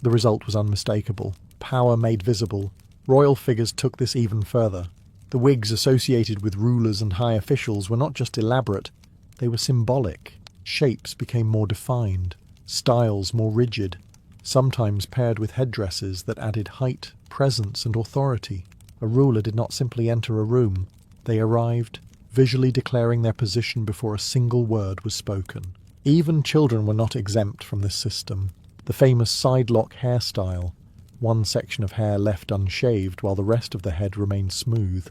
The result was unmistakable. Power made visible. Royal figures took this even further. The wigs associated with rulers and high officials were not just elaborate, they were symbolic. Shapes became more defined, styles more rigid, sometimes paired with headdresses that added height, presence, and authority. A ruler did not simply enter a room. They arrived, visually declaring their position before a single word was spoken. Even children were not exempt from this system. The famous side-lock hairstyle, one section of hair left unshaved while the rest of the head remained smooth,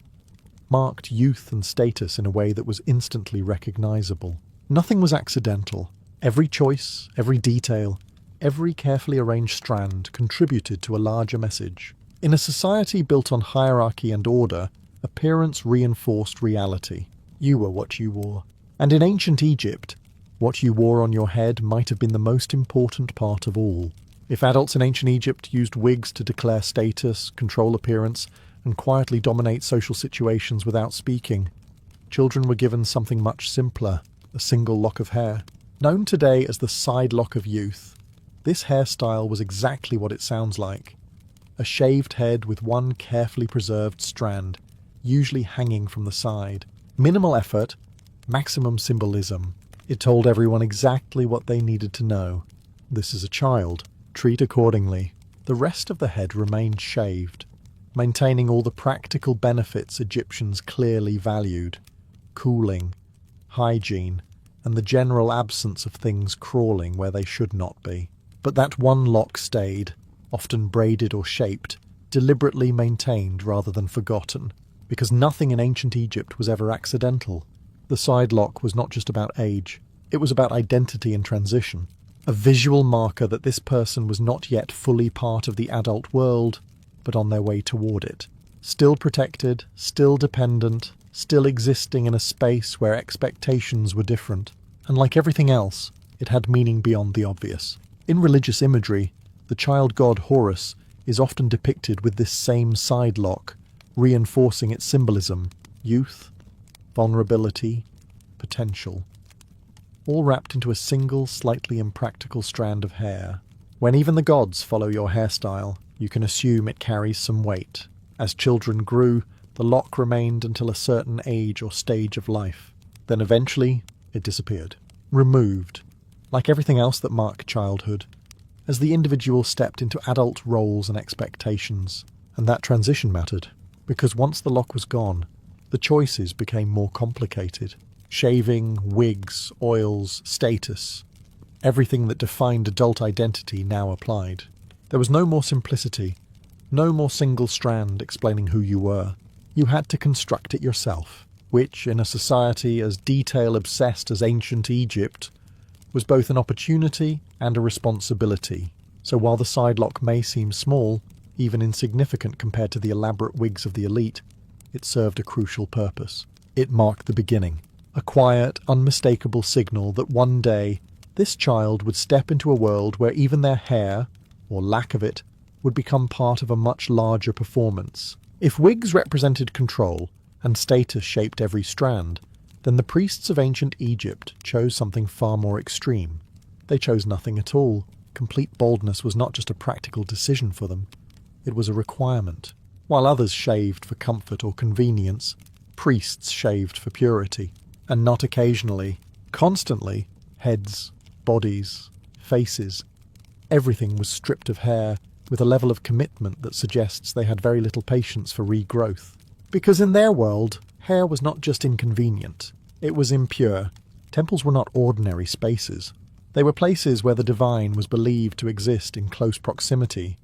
marked youth and status in a way that was instantly recognizable. Nothing was accidental. Every choice, every detail, every carefully arranged strand contributed to a larger message. In a society built on hierarchy and order, appearance reinforced reality. You were what you wore. And in ancient Egypt, what you wore on your head might have been the most important part of all. If adults in ancient Egypt used wigs to declare status, control appearance, and quietly dominate social situations without speaking. Children were given something much simpler, a single lock of hair. Known today as the side lock of youth, this hairstyle was exactly what it sounds like. A shaved head with one carefully preserved strand, usually hanging from the side. Minimal effort, maximum symbolism. It told everyone exactly what they needed to know. This is a child. Treat accordingly. The rest of the head remained shaved, maintaining all the practical benefits Egyptians clearly valued: cooling, hygiene, and the general absence of things crawling where they should not be. But that one lock stayed, often braided or shaped, deliberately maintained rather than forgotten, because nothing in ancient Egypt was ever accidental. The side lock was not just about age, it was about identity and transition, a visual marker that this person was not yet fully part of the adult world, but on their way toward it. Still protected, still dependent, still existing in a space where expectations were different. And like everything else, it had meaning beyond the obvious. In religious imagery, the child god Horus is often depicted with this same side lock, reinforcing its symbolism: youth, vulnerability, potential, all wrapped into a single, slightly impractical strand of hair. When even the gods follow your hairstyle, you can assume it carries some weight. As children grew, the lock remained until a certain age or stage of life. Then eventually, it disappeared. Removed, like everything else that marked childhood, as the individual stepped into adult roles and expectations. And that transition mattered, because once the lock was gone, the choices became more complicated. Shaving, wigs, oils, status. Everything that defined adult identity now applied. There was no more simplicity, no more single strand explaining who you were. You had to construct it yourself, which, in a society as detail-obsessed as ancient Egypt, was both an opportunity and a responsibility. So while the side lock may seem small, even insignificant compared to the elaborate wigs of the elite, it served a crucial purpose. It marked the beginning. A quiet, unmistakable signal that one day this child would step into a world where even their hair, or lack of it, would become part of a much larger performance. If wigs represented control and status shaped every strand, then the priests of ancient Egypt chose something far more extreme. They chose nothing at all. Complete baldness was not just a practical decision for them, it was a requirement. While others shaved for comfort or convenience, priests shaved for purity. And not occasionally, constantly, heads, bodies, faces. Everything was stripped of hair with a level of commitment that suggests they had very little patience for regrowth. Because in their world, hair was not just inconvenient, it was impure. Temples were not ordinary spaces. They were places where the divine was believed to exist in close proximity,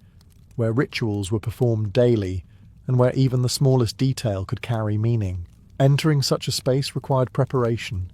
where rituals were performed daily, and where even the smallest detail could carry meaning. Entering such a space required preparation,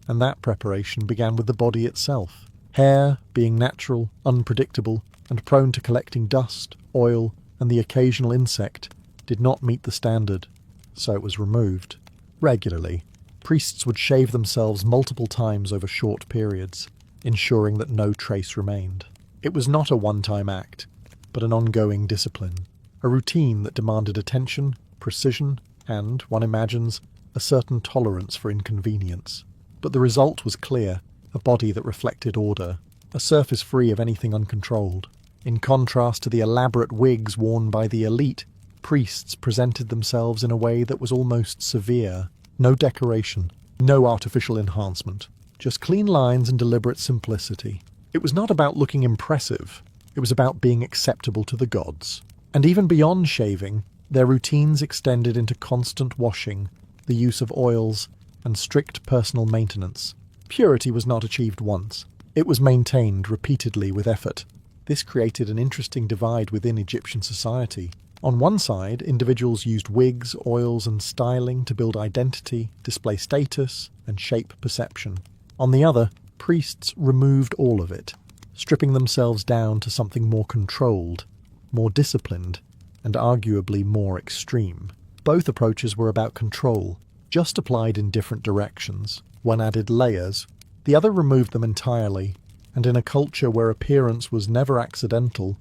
and that preparation began with the body itself. Hair, being natural, unpredictable, and prone to collecting dust, oil, and the occasional insect, did not meet the standard, so it was removed. Regularly, priests would shave themselves multiple times over short periods, ensuring that no trace remained. It was not a one-time act, but an ongoing discipline, a routine that demanded attention, precision, and, one imagines, a certain tolerance for inconvenience. But the result was clear, a body that reflected order, a surface free of anything uncontrolled. In contrast to the elaborate wigs worn by the elite, priests presented themselves in a way that was almost severe. No decoration, no artificial enhancement, just clean lines and deliberate simplicity. It was not about looking impressive, it was about being acceptable to the gods. And even beyond shaving, their routines extended into constant washing, the use of oils, and strict personal maintenance. Purity was not achieved once. It was maintained repeatedly with effort. This created an interesting divide within Egyptian society. On one side, individuals used wigs, oils, and styling to build identity, display status, and shape perception. On the other, priests removed all of it, stripping themselves down to something more controlled, more disciplined, and arguably more extreme. Both approaches were about control, just applied in different directions. One added layers, the other removed them entirely, and in a culture where appearance was never accidental,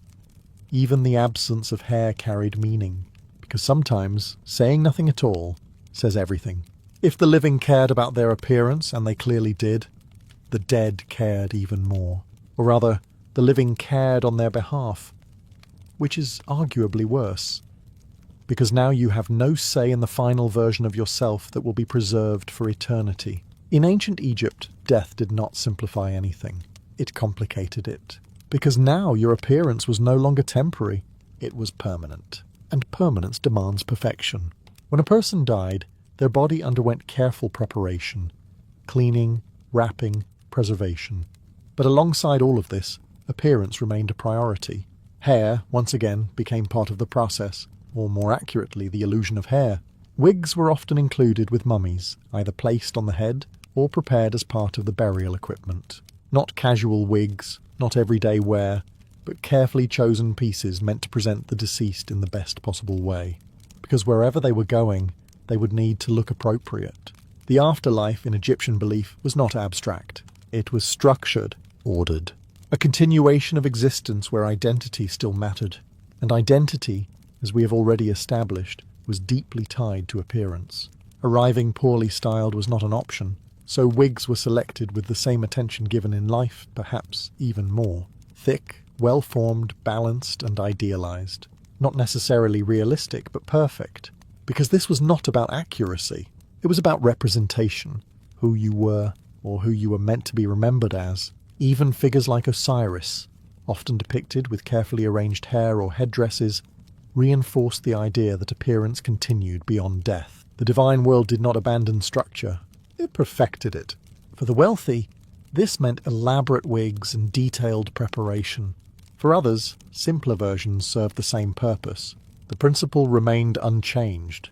even the absence of hair carried meaning. because sometimes saying nothing at all says everything. If the living cared about their appearance, and they clearly did, the dead cared even more. Or rather, the living cared on their behalf, which is arguably worse, because now you have no say in the final version of yourself that will be preserved for eternity. In ancient Egypt, death did not simplify anything. It complicated it, because now your appearance was no longer temporary, it was permanent. And permanence demands perfection. When a person died, their body underwent careful preparation, cleaning, wrapping, preservation. But alongside all of this, appearance remained a priority. Hair, once again, became part of the process, or more accurately, the illusion of hair. Wigs were often included with mummies, either placed on the head or prepared as part of the burial equipment. Not casual wigs, not everyday wear, but carefully chosen pieces meant to present the deceased in the best possible way. Because wherever they were going, they would need to look appropriate. The afterlife in Egyptian belief was not abstract. It was structured, ordered. A continuation of existence where identity still mattered. And identity, as we have already established, was deeply tied to appearance. Arriving poorly styled was not an option, so wigs were selected with the same attention given in life, perhaps even more. Thick, well-formed, balanced, and idealized. Not necessarily realistic, but perfect. Because this was not about accuracy. It was about representation, who you were, or who you were meant to be remembered as. Even figures like Osiris, often depicted with carefully arranged hair or headdresses, reinforced the idea that appearance continued beyond death. The divine world did not abandon structure, it perfected it. For the wealthy, this meant elaborate wigs and detailed preparation. For others, simpler versions served the same purpose. The principle remained unchanged.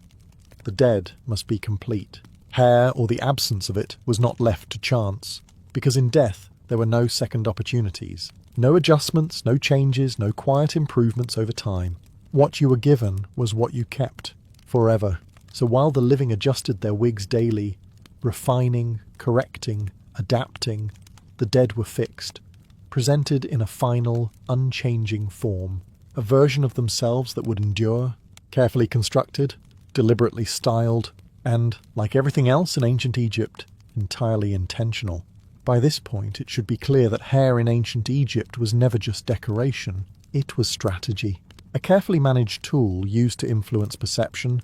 The dead must be complete. Hair, or the absence of it, was not left to chance, because in death there were no second opportunities. No adjustments, no changes, no quiet improvements over time. What you were given was what you kept, forever. So while the living adjusted their wigs daily, refining, correcting, adapting, the dead were fixed, presented in a final, unchanging form, a version of themselves that would endure, carefully constructed, deliberately styled, and, like everything else in ancient Egypt, entirely intentional. By this point, it should be clear that hair in ancient Egypt was never just decoration, it was strategy. A carefully managed tool used to influence perception,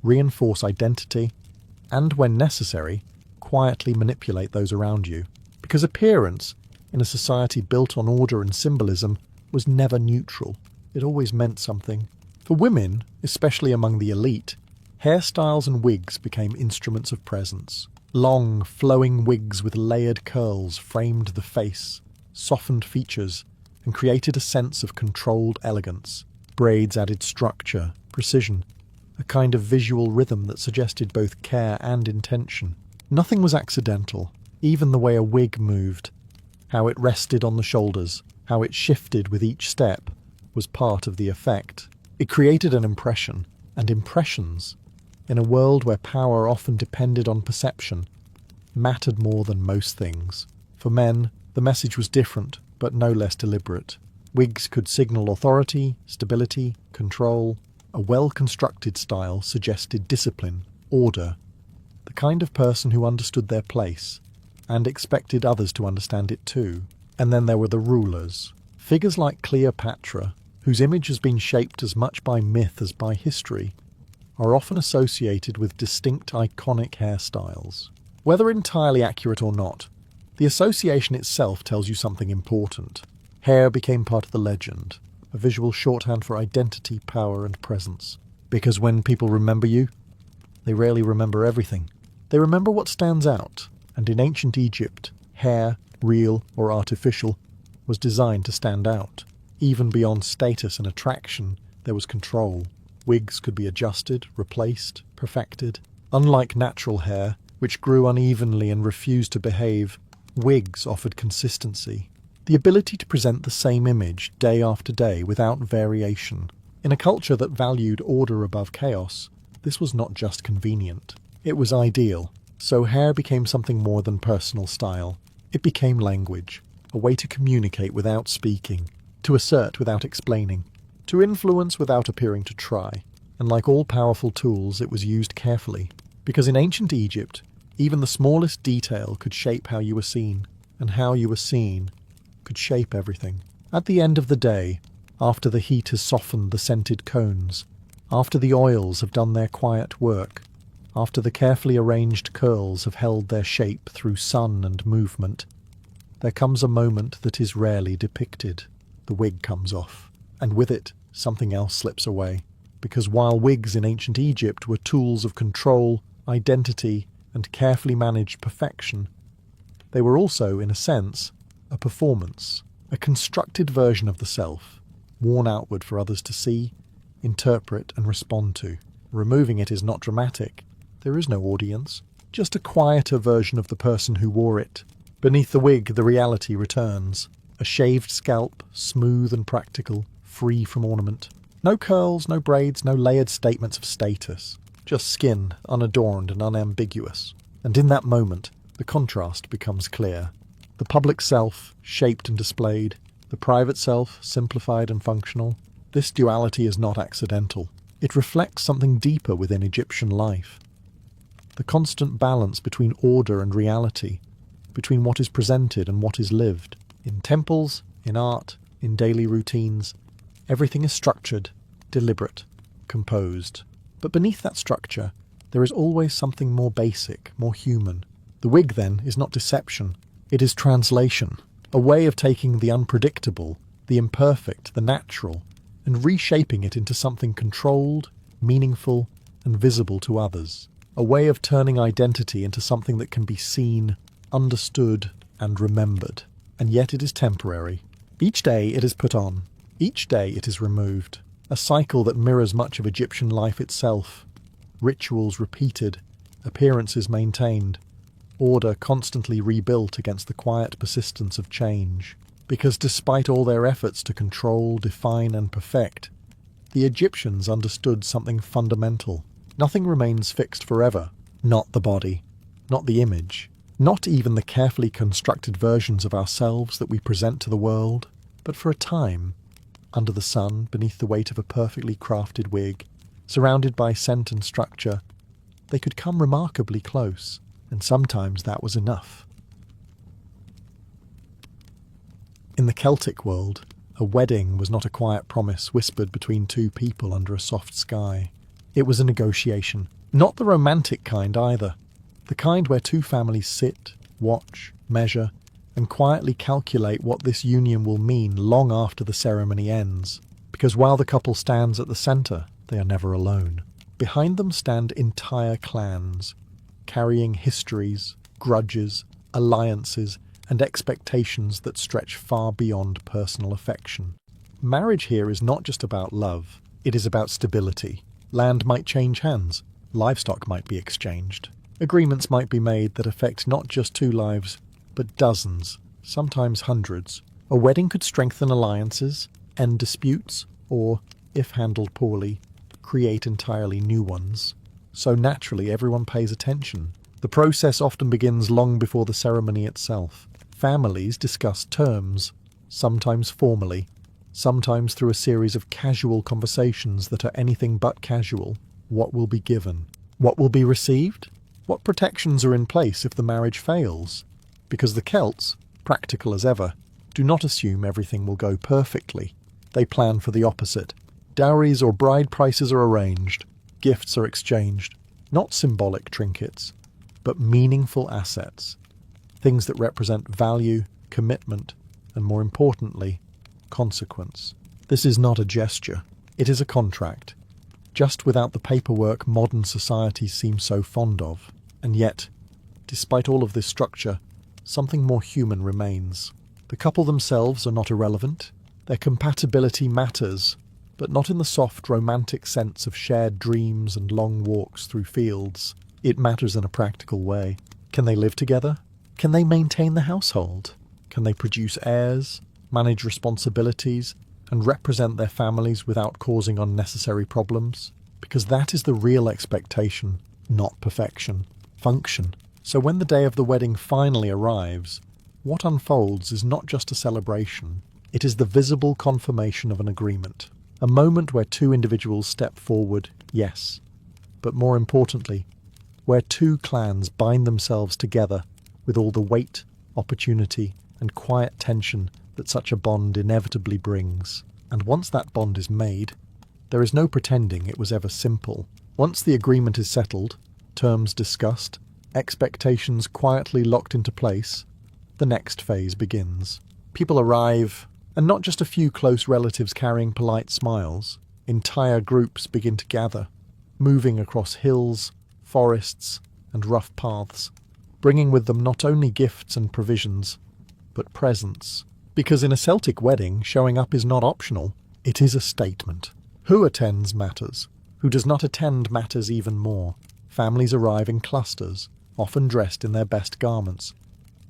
reinforce identity, and, when necessary, quietly manipulate those around you. Because appearance, in a society built on order and symbolism, was never neutral. It always meant something. For women, especially among the elite, hairstyles and wigs became instruments of presence. Long, flowing wigs with layered curls framed the face, softened features, and created a sense of controlled elegance. Braids added structure, precision, a kind of visual rhythm that suggested both care and intention. Nothing was accidental, even the way a wig moved. How it rested on the shoulders, how it shifted with each step, was part of the effect. It created an impression, and impressions, in a world where power often depended on perception, mattered more than most things. For men, the message was different, but no less deliberate. Wigs could signal authority, stability, control. A well-constructed style suggested discipline, order, the kind of person who understood their place, and expected others to understand it too. And then there were the rulers. Figures like Cleopatra, whose image has been shaped as much by myth as by history, are often associated with distinct iconic hairstyles. Whether entirely accurate or not, the association itself tells you something important. Hair became part of the legend, a visual shorthand for identity, power, and presence. Because when people remember you, they rarely remember everything. They remember what stands out, and in ancient Egypt, hair, real or artificial, was designed to stand out. Even beyond status and attraction, there was control. Wigs could be adjusted, replaced, perfected. Unlike natural hair, which grew unevenly and refused to behave, wigs offered consistency. The ability to present the same image day after day without variation. In a culture that valued order above chaos, this was not just convenient. It was ideal. So hair became something more than personal style. It became language, a way to communicate without speaking, to assert without explaining, to influence without appearing to try. and like all powerful tools, it was used carefully. Because in ancient Egypt, even the smallest detail could shape how you were seen, and how you were seen could shape everything. At the end of the day, after the heat has softened the scented cones, after the oils have done their quiet work, after the carefully arranged curls have held their shape through sun and movement, there comes a moment that is rarely depicted. The wig comes off, and with it something else slips away. Because while wigs in ancient Egypt were tools of control, identity, and carefully managed perfection, they were also, in a sense, a performance, a constructed version of the self, worn outward for others to see, interpret, and respond to. Removing it is not dramatic. There is no audience, just a quieter version of the person who wore it. Beneath the wig, the reality returns. A shaved scalp, smooth and practical, free from ornament. No curls, no braids, no layered statements of status. Just skin, unadorned and unambiguous. And in that moment, the contrast becomes clear. The public self, shaped and displayed. The private self, simplified and functional. This duality is not accidental. It reflects something deeper within Egyptian life. The constant balance between order and reality, between what is presented and what is lived. In temples, in art, in daily routines, everything is structured, deliberate, composed. But beneath that structure, there is always something more basic, more human. The wig, then, is not deception. It is translation, a way of taking the unpredictable, the imperfect, the natural, and reshaping it into something controlled, meaningful, and visible to others. A way of turning identity into something that can be seen, understood, and remembered. And yet it is temporary. Each day it is put on. Each day it is removed. A cycle that mirrors much of Egyptian life itself. Rituals repeated, appearances maintained, order constantly rebuilt against the quiet persistence of change. Because despite all their efforts to control, define, and perfect, the Egyptians understood something fundamental. Nothing remains fixed forever. Not the body, not the image, not even the carefully constructed versions of ourselves that we present to the world, but for a time, under the sun, beneath the weight of a perfectly crafted wig, surrounded by scent and structure, they could come remarkably close, and sometimes that was enough. In the Celtic world, a wedding was not a quiet promise whispered between two people under a soft sky. It was a negotiation, not the romantic kind either, the kind where two families sit, watch, measure, and quietly calculate what this union will mean long after the ceremony ends. Because while the couple stands at the centre, they are never alone. Behind them stand entire clans, carrying histories, grudges, alliances, and expectations that stretch far beyond personal affection. Marriage here is not just about love, it is about stability. Land might change hands, livestock might be exchanged. Agreements might be made that affect not just two lives, but dozens, sometimes hundreds. A wedding could strengthen alliances, end disputes, or, if handled poorly, create entirely new ones. So naturally everyone pays attention. The process often begins long before the ceremony itself. Families discuss terms, sometimes formally, sometimes through a series of casual conversations that are anything but casual. What will be given? What will be received? What protections are in place if the marriage fails? Because the Celts, practical as ever, do not assume everything will go perfectly. They plan for the opposite. Dowries or bride prices are arranged. Gifts are exchanged. Not symbolic trinkets, but meaningful assets. Things that represent value, commitment, and more importantly, consequence. This is not a gesture. It is a contract. Just without the paperwork modern society seems so fond of. And yet, despite all of this structure, something more human remains. The couple themselves are not irrelevant. Their compatibility matters, but not in the soft romantic sense of shared dreams and long walks through fields. It matters in a practical way. Can they live together? Can they maintain the household? Can they produce heirs, manage responsibilities, and represent their families without causing unnecessary problems? Because that is the real expectation, not perfection. Function. So when the day of the wedding finally arrives, what unfolds is not just a celebration. It is the visible confirmation of an agreement. A moment where two individuals step forward, yes, but more importantly, where two clans bind themselves together with all the weight, opportunity, and quiet tension that such a bond inevitably brings. And once that bond is made, there is no pretending it was ever simple. Once the agreement is settled, terms discussed, expectations quietly locked into place, the next phase begins. People arrive, and not just a few close relatives carrying polite smiles. Entire groups begin to gather, moving across hills, forests, and rough paths, bringing with them not only gifts and provisions, but presents. Because in a Celtic wedding, showing up is not optional, it is a statement. Who attends matters. Who does not attend matters even more. Families arrive in clusters, often dressed in their best garments,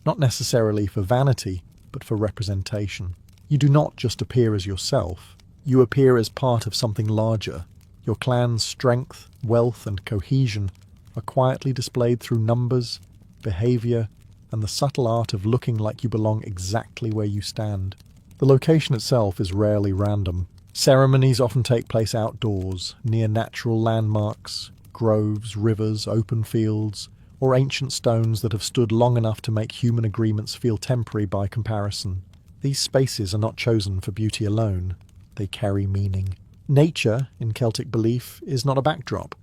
not necessarily for vanity, but for representation. You do not just appear as yourself, you appear as part of something larger. Your clan's strength, wealth, and cohesion are quietly displayed through numbers, behaviour, and the subtle art of looking like you belong exactly where you stand. The location itself is rarely random. Ceremonies often take place outdoors, near natural landmarks, groves, rivers, open fields, or ancient stones that have stood long enough to make human agreements feel temporary by comparison. These spaces are not chosen for beauty alone, they carry meaning. Nature, in Celtic belief, is not a backdrop.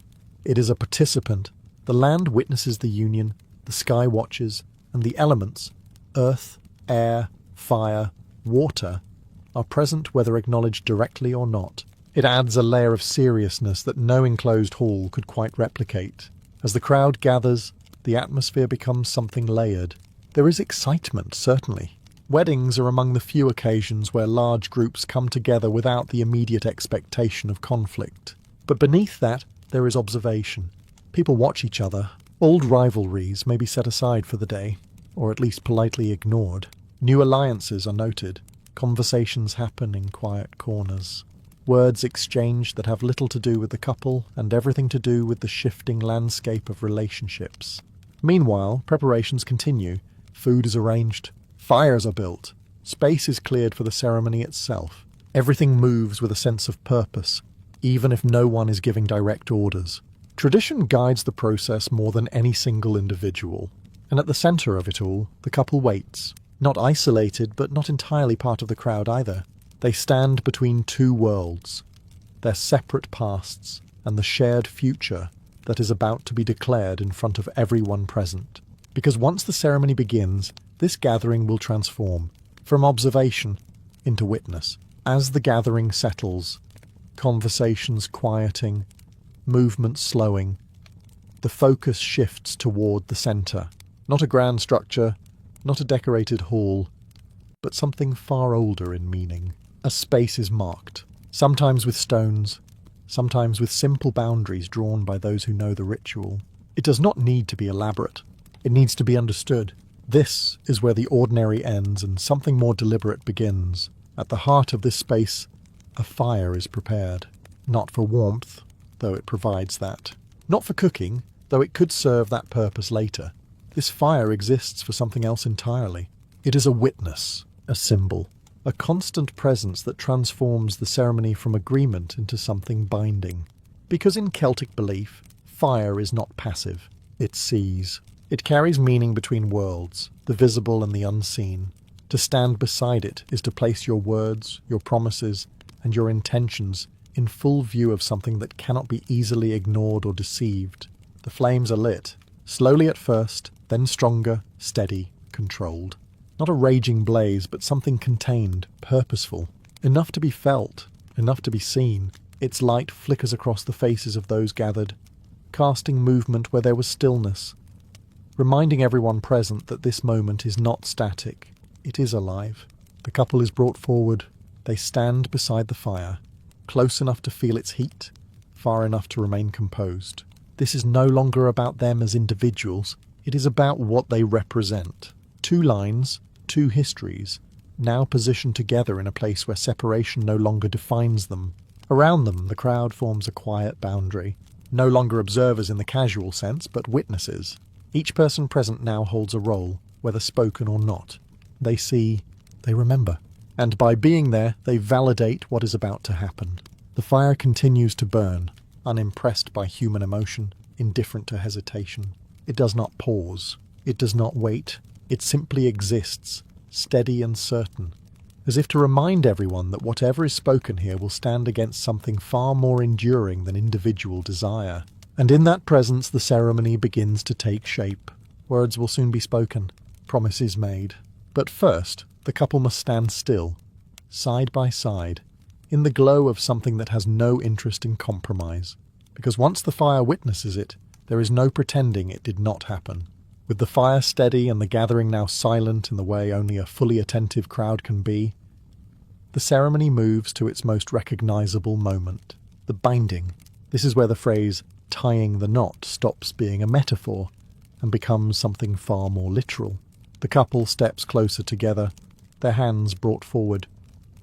It is a participant. The land witnesses the union, the sky watches, and the elements, earth, air, fire, water, are present whether acknowledged directly or not. It adds a layer of seriousness that no enclosed hall could quite replicate. As the crowd gathers, the atmosphere becomes something layered. There is excitement, certainly. Weddings are among the few occasions where large groups come together without the immediate expectation of conflict. But beneath that, there is observation. People watch each other. Old rivalries may be set aside for the day, or at least politely ignored. New alliances are noted. Conversations happen in quiet corners. Words exchanged that have little to do with the couple and everything to do with the shifting landscape of relationships. Meanwhile, preparations continue. Food is arranged. Fires are built. Space is cleared for the ceremony itself. Everything moves with a sense of purpose, even if no one is giving direct orders. Tradition guides the process more than any single individual. And at the centre of it all, the couple waits. Not isolated, but not entirely part of the crowd either. They stand between two worlds, their separate pasts, and the shared future that is about to be declared in front of everyone present. Because once the ceremony begins, this gathering will transform, from observation into witness. As the gathering settles, conversations quieting, movements slowing, the focus shifts toward the centre. Not a grand structure, not a decorated hall, but something far older in meaning. A space is marked, sometimes with stones, sometimes with simple boundaries drawn by those who know the ritual. It does not need to be elaborate. It needs to be understood. This is where the ordinary ends and something more deliberate begins. At the heart of this space, a fire is prepared. Not for warmth, though it provides that. Not for cooking, though it could serve that purpose later. This fire exists for something else entirely. It is a witness, a symbol, a constant presence that transforms the ceremony from agreement into something binding. Because in Celtic belief, fire is not passive. It sees. It carries meaning between worlds, the visible and the unseen. To stand beside it is to place your words, your promises, and your intentions in full view of something that cannot be easily ignored or deceived. The flames are lit, slowly at first, then stronger, steady, controlled. Not a raging blaze, but something contained, purposeful, enough to be felt, enough to be seen. Its light flickers across the faces of those gathered, casting movement where there was stillness, reminding everyone present that this moment is not static, it is alive. The couple is brought forward. They stand beside the fire, close enough to feel its heat, far enough to remain composed. This is no longer about them as individuals, it is about what they represent. Two lines, two histories, now positioned together in a place where separation no longer defines them. Around them, the crowd forms a quiet boundary, no longer observers in the casual sense, but witnesses. Each person present now holds a role, whether spoken or not. They see, they remember. And by being there, they validate what is about to happen. The fire continues to burn, unimpressed by human emotion, indifferent to hesitation. It does not pause. It does not wait. It simply exists, steady and certain, as if to remind everyone that whatever is spoken here will stand against something far more enduring than individual desire. And in that presence the ceremony begins to take shape. Words will soon be spoken, promises made. But first, the couple must stand still, side by side, in the glow of something that has no interest in compromise. Because once the fire witnesses it, there is no pretending it did not happen. With the fire steady and the gathering now silent in the way only a fully attentive crowd can be, the ceremony moves to its most recognizable moment, the binding. This is where the phrase tying the knot stops being a metaphor and becomes something far more literal. The couple steps closer together, their hands brought forward,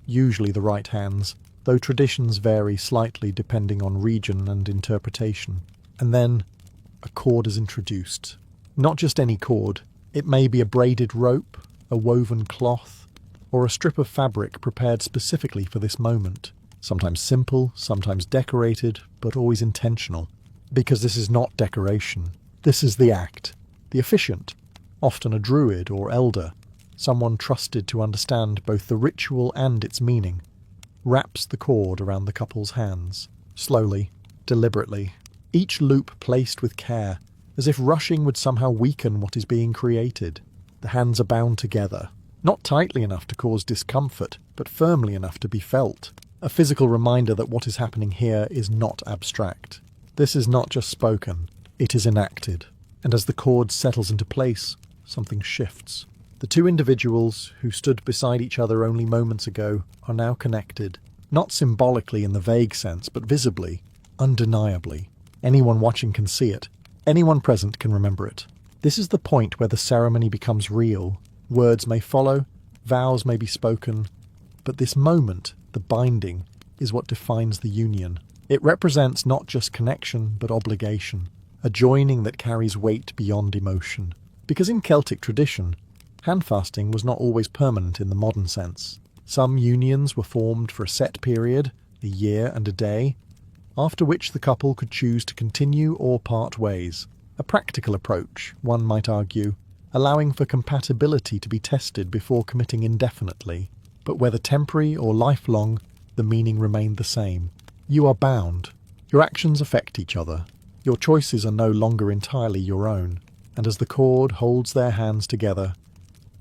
usually the right hands, though traditions vary slightly depending on region and interpretation. And then a cord is introduced. Not just any cord. It may be a braided rope, a woven cloth, or a strip of fabric prepared specifically for this moment. Sometimes simple, sometimes decorated, but always intentional. Because this is not decoration. This is the act. The officiant, often a druid or elder, someone trusted to understand both the ritual and its meaning, wraps the cord around the couple's hands, slowly, deliberately, each loop placed with care, as if rushing would somehow weaken what is being created. The hands are bound together, not tightly enough to cause discomfort, but firmly enough to be felt, a physical reminder that what is happening here is not abstract. This is not just spoken, it is enacted. And as the cord settles into place, something shifts. The two individuals who stood beside each other only moments ago are now connected, not symbolically in the vague sense, but visibly, undeniably. Anyone watching can see it. Anyone present can remember it. This is the point where the ceremony becomes real. Words may follow, vows may be spoken, but this moment, the binding, is what defines the union. It represents not just connection, but obligation, a joining that carries weight beyond emotion. Because in Celtic tradition, handfasting was not always permanent in the modern sense. Some unions were formed for a set period, a year and a day, after which the couple could choose to continue or part ways. A practical approach, one might argue, allowing for compatibility to be tested before committing indefinitely. But whether temporary or lifelong, the meaning remained the same. You are bound. Your actions affect each other. Your choices are no longer entirely your own. And as the cord holds their hands together,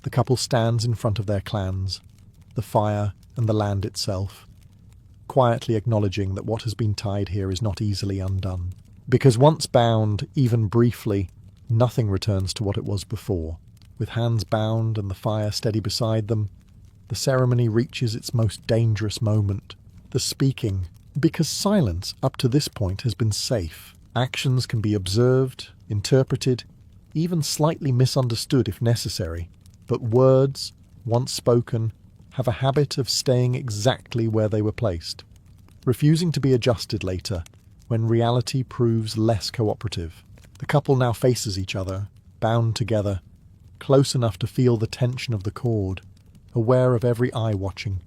the couple stands in front of their clans, the fire and the land itself, quietly acknowledging that what has been tied here is not easily undone. Because once bound, even briefly, nothing returns to what it was before. With hands bound and the fire steady beside them, the ceremony reaches its most dangerous moment, the speaking. Because silence up to this point has been safe. Actions can be observed, interpreted, even slightly misunderstood if necessary. But words, once spoken, have a habit of staying exactly where they were placed, refusing to be adjusted later, when reality proves less cooperative. The couple now faces each other, bound together, close enough to feel the tension of the cord, aware of every eye watching,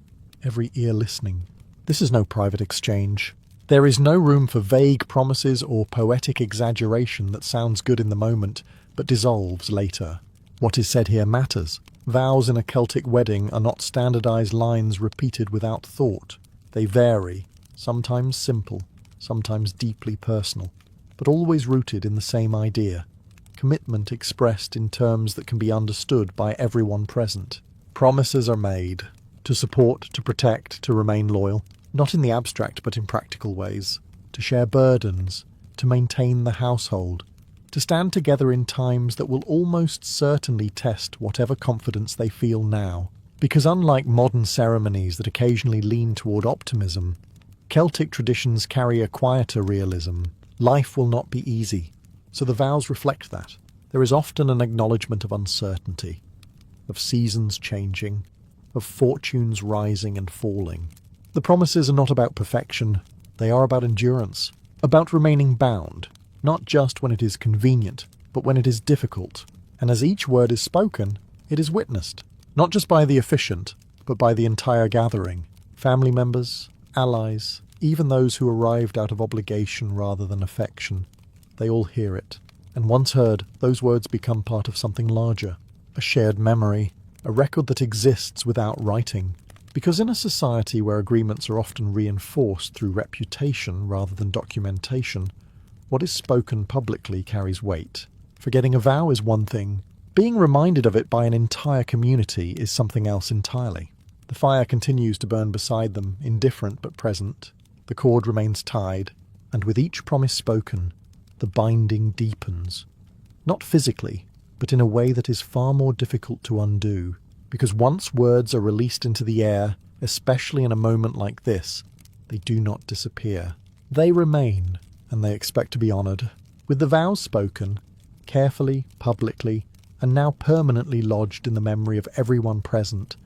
every ear listening. This is no private exchange. There is no room for vague promises or poetic exaggeration that sounds good in the moment, but dissolves later. What is said here matters. Vows in a Celtic wedding are not standardized lines repeated without thought. They vary, sometimes simple, sometimes deeply personal, but always rooted in the same idea. Commitment expressed in terms that can be understood by everyone present. Promises are made to support, to protect, to remain loyal, not in the abstract but in practical ways, to share burdens, to maintain the household, to stand together in times that will almost certainly test whatever confidence they feel now. Because unlike modern ceremonies that occasionally lean toward optimism, Celtic traditions carry a quieter realism. Life will not be easy, so the vows reflect that. There is often an acknowledgement of uncertainty, of seasons changing, of fortunes rising and falling. The promises are not about perfection, they are about endurance, about remaining bound, not just when it is convenient, but when it is difficult. And as each word is spoken, it is witnessed, not just by the officiant, but by the entire gathering. Family members, allies, even those who arrived out of obligation rather than affection. They all hear it, and once heard, those words become part of something larger, a shared memory, a record that exists without writing. Because in a society where agreements are often reinforced through reputation rather than documentation, what is spoken publicly carries weight. Forgetting a vow is one thing. Being reminded of it by an entire community is something else entirely. The fire continues to burn beside them, indifferent but present. The cord remains tied, and with each promise spoken, the binding deepens. Not physically, but in a way that is far more difficult to undo. Because once words are released into the air, especially in a moment like this, they do not disappear. They remain, and they expect to be honoured. With the vows spoken, carefully, publicly, and now permanently lodged in the memory of everyone present,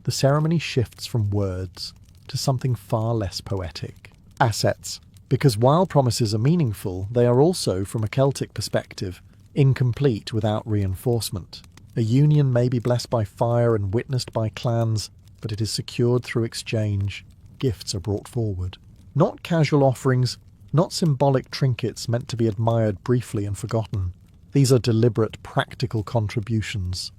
the ceremony shifts from words to something far less poetic. Assets. Because while promises are meaningful, they are also, from a Celtic perspective, incomplete without reinforcement. A union may be blessed by fire and witnessed by clans, but it is secured through exchange. Gifts are brought forward. Not casual offerings, not symbolic trinkets meant to be admired briefly and forgotten. These are deliberate, practical contributions.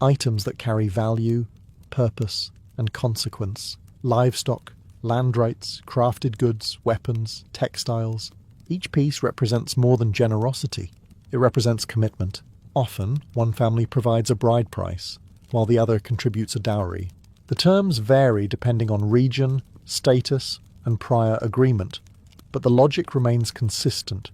Items that carry value, purpose, and consequence. Livestock, land rights, crafted goods, weapons, textiles. Each piece represents more than generosity. It represents commitment. Often, one family provides a bride price, while the other contributes a dowry. The terms vary depending on region, status, and prior agreement, but the logic remains consistent.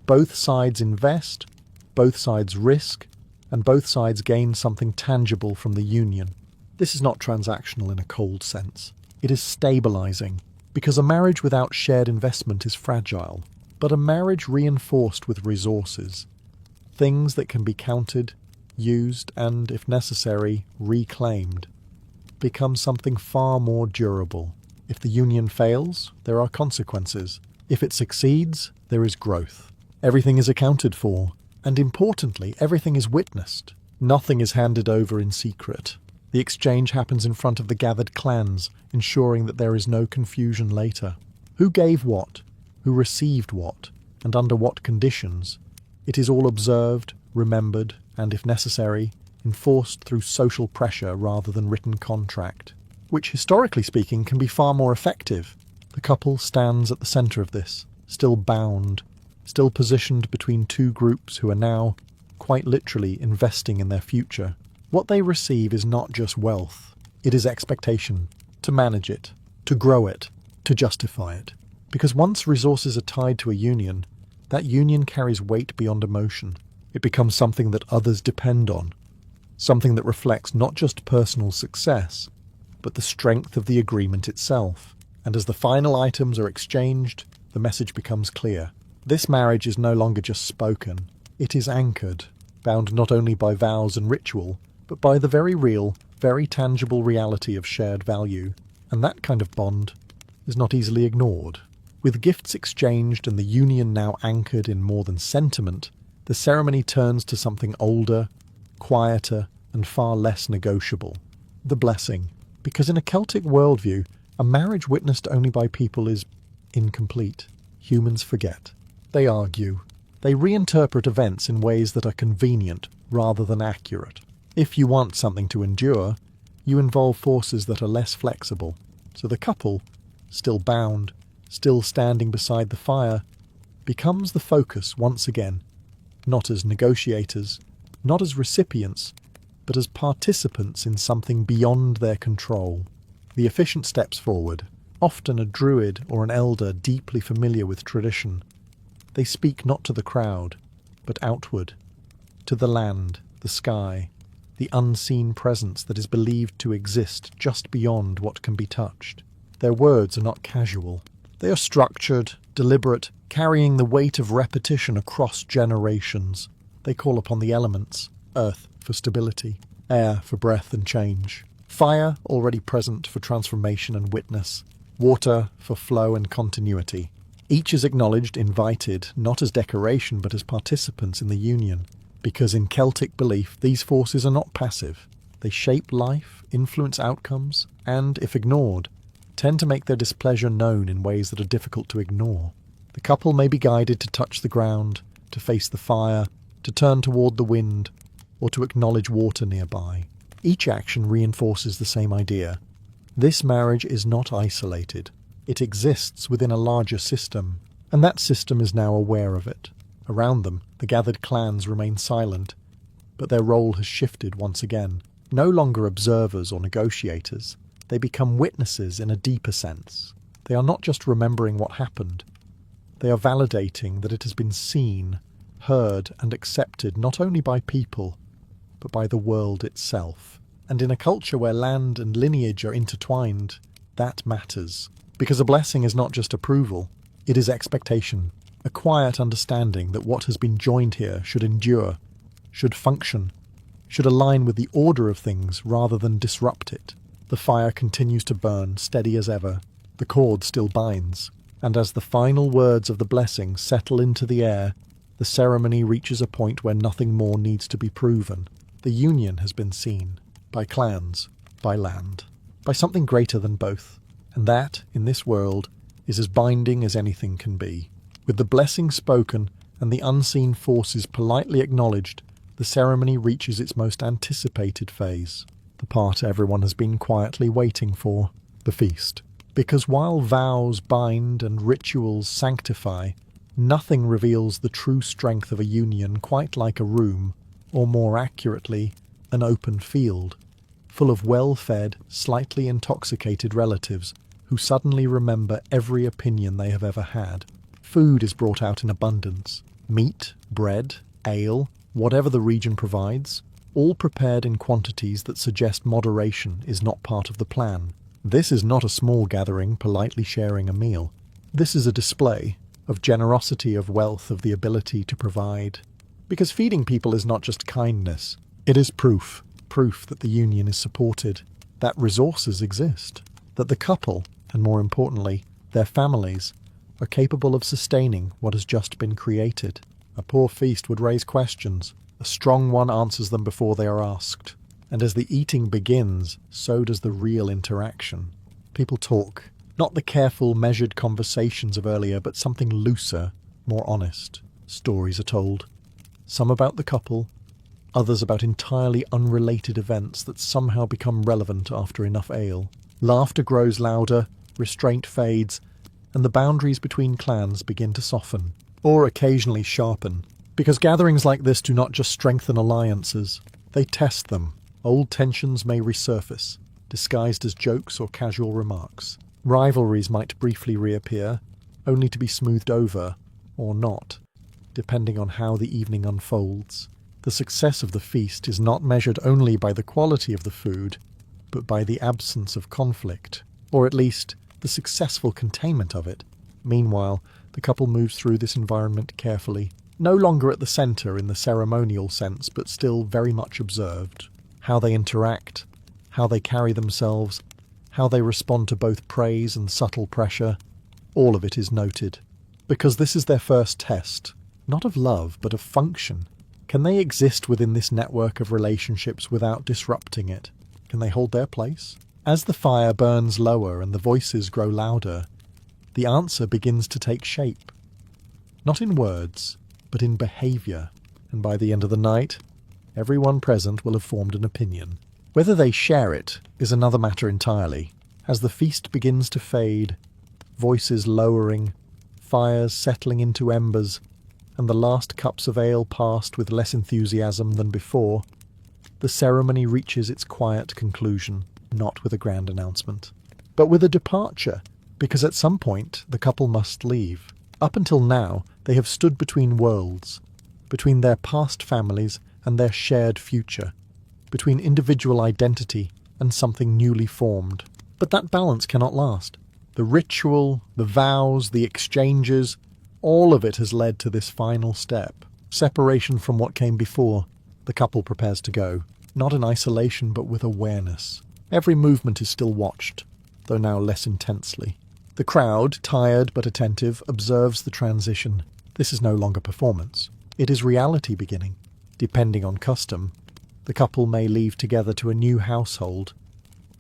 Both sides invest, both sides risk, and both sides gain something tangible from the union. This is not transactional in a cold sense. It is stabilizing, because a marriage without shared investment is fragile, but a marriage reinforced with resources, things that can be counted, used, and, if necessary, reclaimed, becomes something far more durable. If the union fails, there are consequences. If it succeeds, there is growth. Everything is accounted for, and importantly, everything is witnessed. Nothing is handed over in secret. The exchange happens in front of the gathered clans, ensuring that there is no confusion later. Who gave what? Who received what? And under what conditions? It is all observed, remembered, and, if necessary, enforced through social pressure rather than written contract, which, historically speaking, can be far more effective. The couple stands at the centre of this, still bound, still positioned between two groups who are now, quite literally, investing in their future. What they receive is not just wealth, it is expectation, to manage it, to grow it, to justify it. Because once resources are tied to a union, that union carries weight beyond emotion. It becomes something that others depend on, something that reflects not just personal success, but the strength of the agreement itself. And as the final items are exchanged, the message becomes clear. This marriage is no longer just spoken, it is anchored, bound not only by vows and ritual, but by the very real, very tangible reality of shared value. And that kind of bond is not easily ignored. With gifts exchanged and the union now anchored in more than sentiment, the ceremony turns to something older, quieter, and far less negotiable. The blessing. Because in a Celtic worldview, a marriage witnessed only by people is incomplete. Humans forget. They argue. They reinterpret events in ways that are convenient rather than accurate. If you want something to endure, you involve forces that are less flexible. So the couple, still bound, still standing beside the fire, becomes the focus once again, not as negotiators, not as recipients, but as participants in something beyond their control. The efficient steps forward, often a druid or an elder deeply familiar with tradition. They speak not to the crowd, but outward, to the land, the sky, the unseen presence that is believed to exist just beyond what can be touched. Their words are not casual. They are structured, deliberate, carrying the weight of repetition across generations. They call upon the elements, earth for stability, air for breath and change, fire already present for transformation and witness, water for flow and continuity. Each is acknowledged, invited, not as decoration but as participants in the union, because in Celtic belief these forces are not passive. They shape life, influence outcomes, and, if ignored, tend to make their displeasure known in ways that are difficult to ignore. The couple may be guided to touch the ground, to face the fire, to turn toward the wind, or to acknowledge water nearby. Each action reinforces the same idea. This marriage is not isolated. It exists within a larger system, and that system is now aware of it. Around them, the gathered clans remain silent, but their role has shifted once again. No longer observers or negotiators, they become witnesses in a deeper sense. They are not just remembering what happened. They are validating that it has been seen, heard, and accepted not only by people, but by the world itself. And in a culture where land and lineage are intertwined, that matters. Because a blessing is not just approval, it is expectation, a quiet understanding that what has been joined here should endure, should function, should align with the order of things rather than disrupt it. The fire continues to burn, steady as ever. The cord still binds. And as the final words of the blessing settle into the air, the ceremony reaches a point where nothing more needs to be proven. The union has been seen, by clans, by land, by something greater than both. And that, in this world, is as binding as anything can be. With the blessing spoken and the unseen forces politely acknowledged, the ceremony reaches its most anticipated phase, the part everyone has been quietly waiting for, the feast. Because while vows bind and rituals sanctify, nothing reveals the true strength of a union quite like a room, or more accurately, an open field, full of well-fed, slightly intoxicated relatives who suddenly remember every opinion they have ever had. Food is brought out in abundance. Meat, bread, ale, whatever the region provides, all prepared in quantities that suggest moderation is not part of the plan. This is not a small gathering politely sharing a meal. This is a display of generosity, of wealth, of the ability to provide. Because feeding people is not just kindness, it is proof that the union is supported, that resources exist, that the couple, and more importantly, their families, are capable of sustaining what has just been created. A poor feast would raise questions. A strong one answers them before they are asked. And as the eating begins, so does the real interaction. People talk, not the careful, measured conversations of earlier, but something looser, more honest. Stories are told. Some about the couple, others about entirely unrelated events that somehow become relevant after enough ale. Laughter grows louder, restraint fades, and the boundaries between clans begin to soften, or occasionally sharpen. Because gatherings like this do not just strengthen alliances, they test them. Old tensions may resurface, disguised as jokes or casual remarks. Rivalries might briefly reappear, only to be smoothed over, or not, depending on how the evening unfolds. The success of the feast is not measured only by the quality of the food, but by the absence of conflict, or at least the successful containment of it. Meanwhile, the couple moves through this environment carefully, no longer at the centre in the ceremonial sense, but still very much observed. How they interact, how they carry themselves, how they respond to both praise and subtle pressure, all of it is noted. Because this is their first test, not of love, but of function. Can they exist within this network of relationships without disrupting it? Can they hold their place? As the fire burns lower and the voices grow louder, the answer begins to take shape. Not in words, but in behaviour. And by the end of the night, everyone present will have formed an opinion. Whether they share it is another matter entirely. As the feast begins to fade, voices lowering, fires settling into embers, and the last cups of ale passed with less enthusiasm than before, the ceremony reaches its quiet conclusion, not with a grand announcement, but with a departure, because at some point the couple must leave. Up until now, they have stood between worlds, between their past families and their shared future, between individual identity and something newly formed. But that balance cannot last. The ritual, the vows, the exchanges, all of it has led to this final step, separation from what came before. The couple prepares to go, not in isolation but with awareness. Every movement is still watched, though now less intensely. The crowd, tired but attentive, observes the transition. This is no longer performance. It is reality beginning. Depending on custom, the couple may leave together to a new household,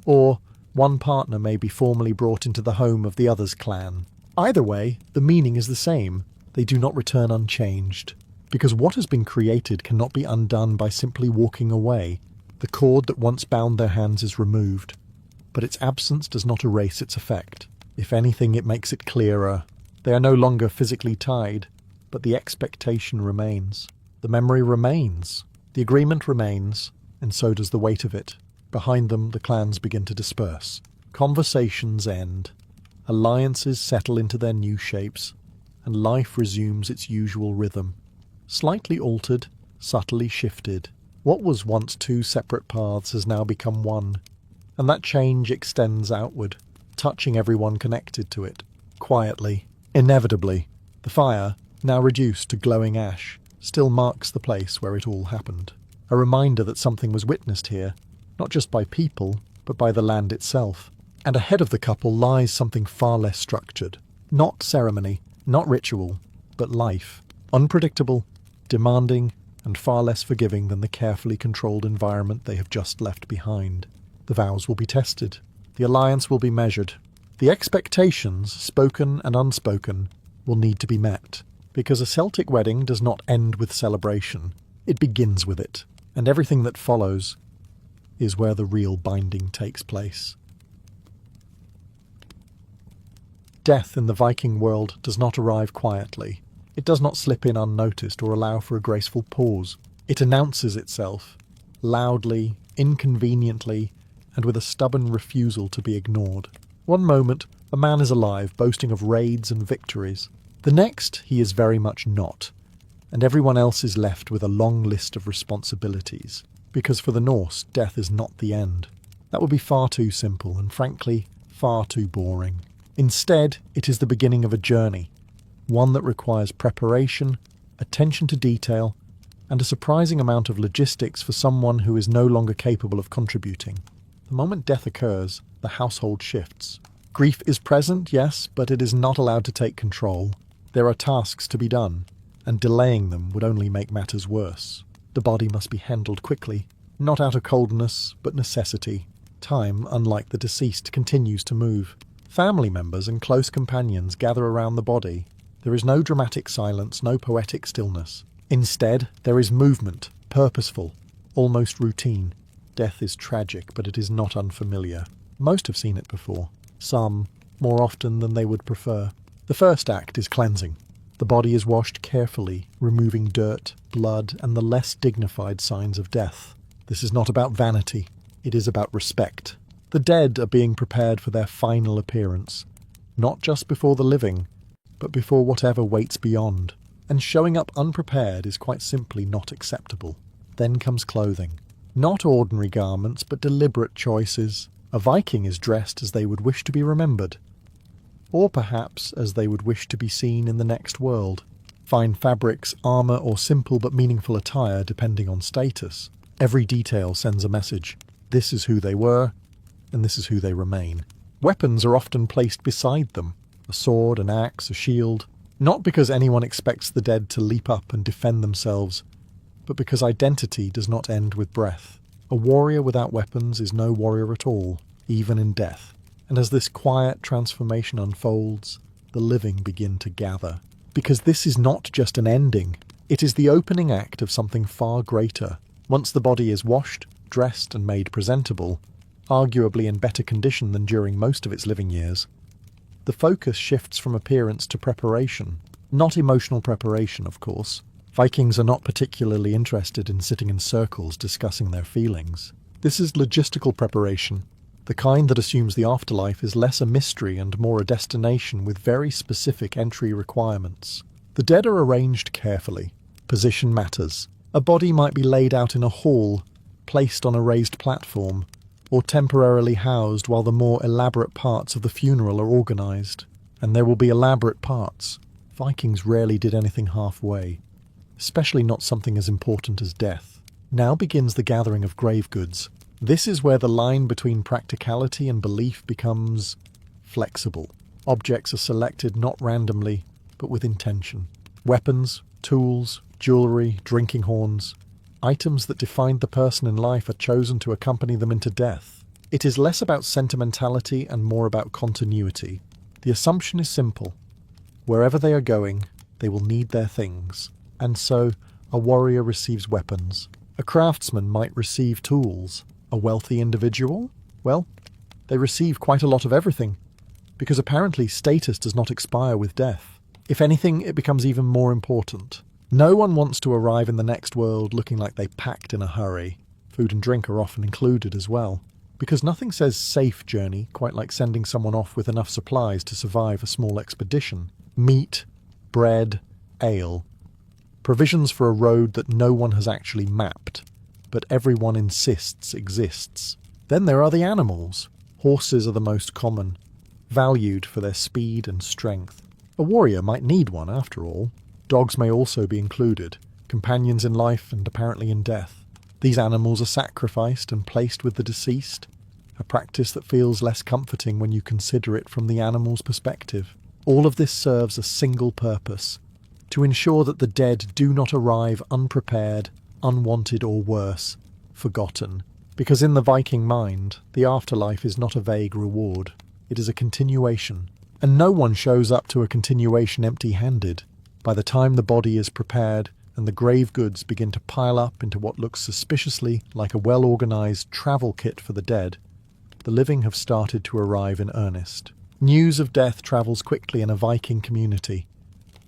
or One partner may be formally brought into the home of the other's clan. Either way, the meaning is the same. They do not return unchanged. Because what has been created cannot be undone by simply walking away. The cord that once bound their hands is removed, but its absence does not erase its effect. If anything, it makes it clearer. They are no longer physically tied, but the expectation remains. The memory remains. The agreement remains, and so does the weight of it. Behind them, the clans begin to disperse. Conversations end. Alliances settle into their new shapes, and life resumes its usual rhythm. Slightly altered, subtly shifted. What was once two separate paths has now become one, and that change extends outward, touching everyone connected to it. Quietly, inevitably, the fire, now reduced to glowing ash, still marks the place where it all happened. A reminder that something was witnessed here, not just by people, but by the land itself. And ahead of the couple lies something far less structured. Not ceremony, not ritual, but life. Unpredictable, demanding, and far less forgiving than the carefully controlled environment they have just left behind. The vows will be tested. The alliance will be measured. The expectations, spoken and unspoken, will need to be met. Because a Celtic wedding does not end with celebration. It begins with it. And everything that follows is where the real binding takes place. Death in the Viking world does not arrive quietly. It does not slip in unnoticed or allow for a graceful pause. It announces itself, loudly, inconveniently, and with a stubborn refusal to be ignored. One moment, a man is alive, boasting of raids and victories. The next, he is very much not, and everyone else is left with a long list of responsibilities. Because for the Norse, death is not the end. That would be far too simple and, frankly, far too boring. Instead, it is the beginning of a journey, one that requires preparation, attention to detail, and a surprising amount of logistics for someone who is no longer capable of contributing. The moment death occurs, the household shifts. Grief is present, yes, but it is not allowed to take control. There are tasks to be done, and delaying them would only make matters worse. The body must be handled quickly, not out of coldness, but necessity. Time, unlike the deceased, continues to move. Family members and close companions gather around the body. There is no dramatic silence, no poetic stillness. Instead, there is movement, purposeful, almost routine. Death is tragic, but it is not unfamiliar. Most have seen it before. Some, more often than they would prefer. The first act is cleansing. The body is washed carefully, removing dirt, blood, and the less dignified signs of death. This is not about vanity. It is about respect. The dead are being prepared for their final appearance, not just before the living, but before whatever waits beyond. And showing up unprepared is quite simply not acceptable. Then comes clothing. Not ordinary garments, but deliberate choices. A Viking is dressed as they would wish to be remembered, or perhaps as they would wish to be seen in the next world. Fine fabrics, armour, or simple but meaningful attire depending on status. Every detail sends a message. This is who they were, and this is who they remain. Weapons are often placed beside them. A sword, an axe, a shield. Not because anyone expects the dead to leap up and defend themselves, but because identity does not end with breath. A warrior without weapons is no warrior at all, even in death. And as this quiet transformation unfolds, the living begin to gather. Because this is not just an ending, it is the opening act of something far greater. Once the body is washed, dressed, and made presentable, arguably in better condition than during most of its living years, the focus shifts from appearance to preparation. Not emotional preparation, of course. Vikings are not particularly interested in sitting in circles discussing their feelings. This is logistical preparation, the kind that assumes the afterlife is less a mystery and more a destination with very specific entry requirements. The dead are arranged carefully. Position matters. A body might be laid out in a hall, placed on a raised platform, or temporarily housed while the more elaborate parts of the funeral are organised. And there will be elaborate parts. Vikings rarely did anything halfway, especially not something as important as death. Now begins the gathering of grave goods. This is where the line between practicality and belief becomes flexible. Objects are selected not randomly, but with intention. Weapons, tools, jewellery, drinking horns. Items that defined the person in life are chosen to accompany them into death. It is less about sentimentality and more about continuity. The assumption is simple. Wherever they are going, they will need their things. And so, a warrior receives weapons. A craftsman might receive tools. A wealthy individual? Well, they receive quite a lot of everything. Because apparently status does not expire with death. If anything, it becomes even more important. No one wants to arrive in the next world looking like they packed in a hurry. Food and drink are often included as well. Because nothing says safe journey quite like sending someone off with enough supplies to survive a small expedition. Meat, bread, ale. Provisions for a road that no one has actually mapped, but everyone insists exists. Then there are the animals. Horses are the most common, valued for their speed and strength. A warrior might need one, after all. Dogs may also be included, companions in life and apparently in death. These animals are sacrificed and placed with the deceased, a practice that feels less comforting when you consider it from the animal's perspective. All of this serves a single purpose: to ensure that the dead do not arrive unprepared, unwanted or worse, forgotten. Because in the Viking mind, the afterlife is not a vague reward. It is a continuation. And no one shows up to a continuation empty-handed. By the time the body is prepared and the grave goods begin to pile up into what looks suspiciously like a well-organised travel kit for the dead, the living have started to arrive in earnest. News of death travels quickly in a Viking community,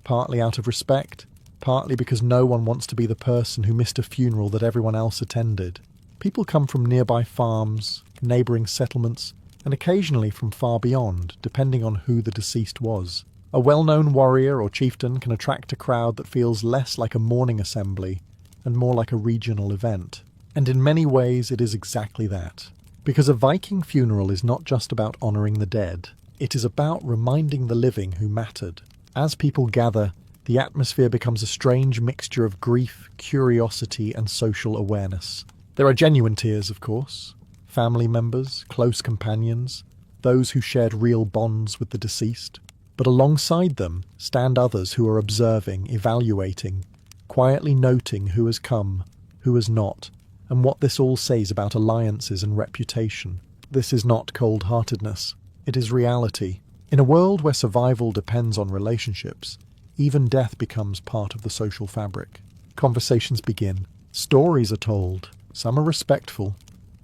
partly out of respect, partly because no one wants to be the person who missed a funeral that everyone else attended. People come from nearby farms, neighbouring settlements, and occasionally from far beyond, depending on who the deceased was. A well-known warrior or chieftain can attract a crowd that feels less like a mourning assembly and more like a regional event. And in many ways it is exactly that. Because a Viking funeral is not just about honouring the dead, it is about reminding the living who mattered. As people gather, the atmosphere becomes a strange mixture of grief, curiosity and social awareness. There are genuine tears, of course. Family members, close companions, those who shared real bonds with the deceased. But alongside them stand others who are observing, evaluating, quietly noting who has come, who has not, and what this all says about alliances and reputation. This is not cold-heartedness. It is reality. In a world where survival depends on relationships, even death becomes part of the social fabric. Conversations begin. Stories are told. Some are respectful.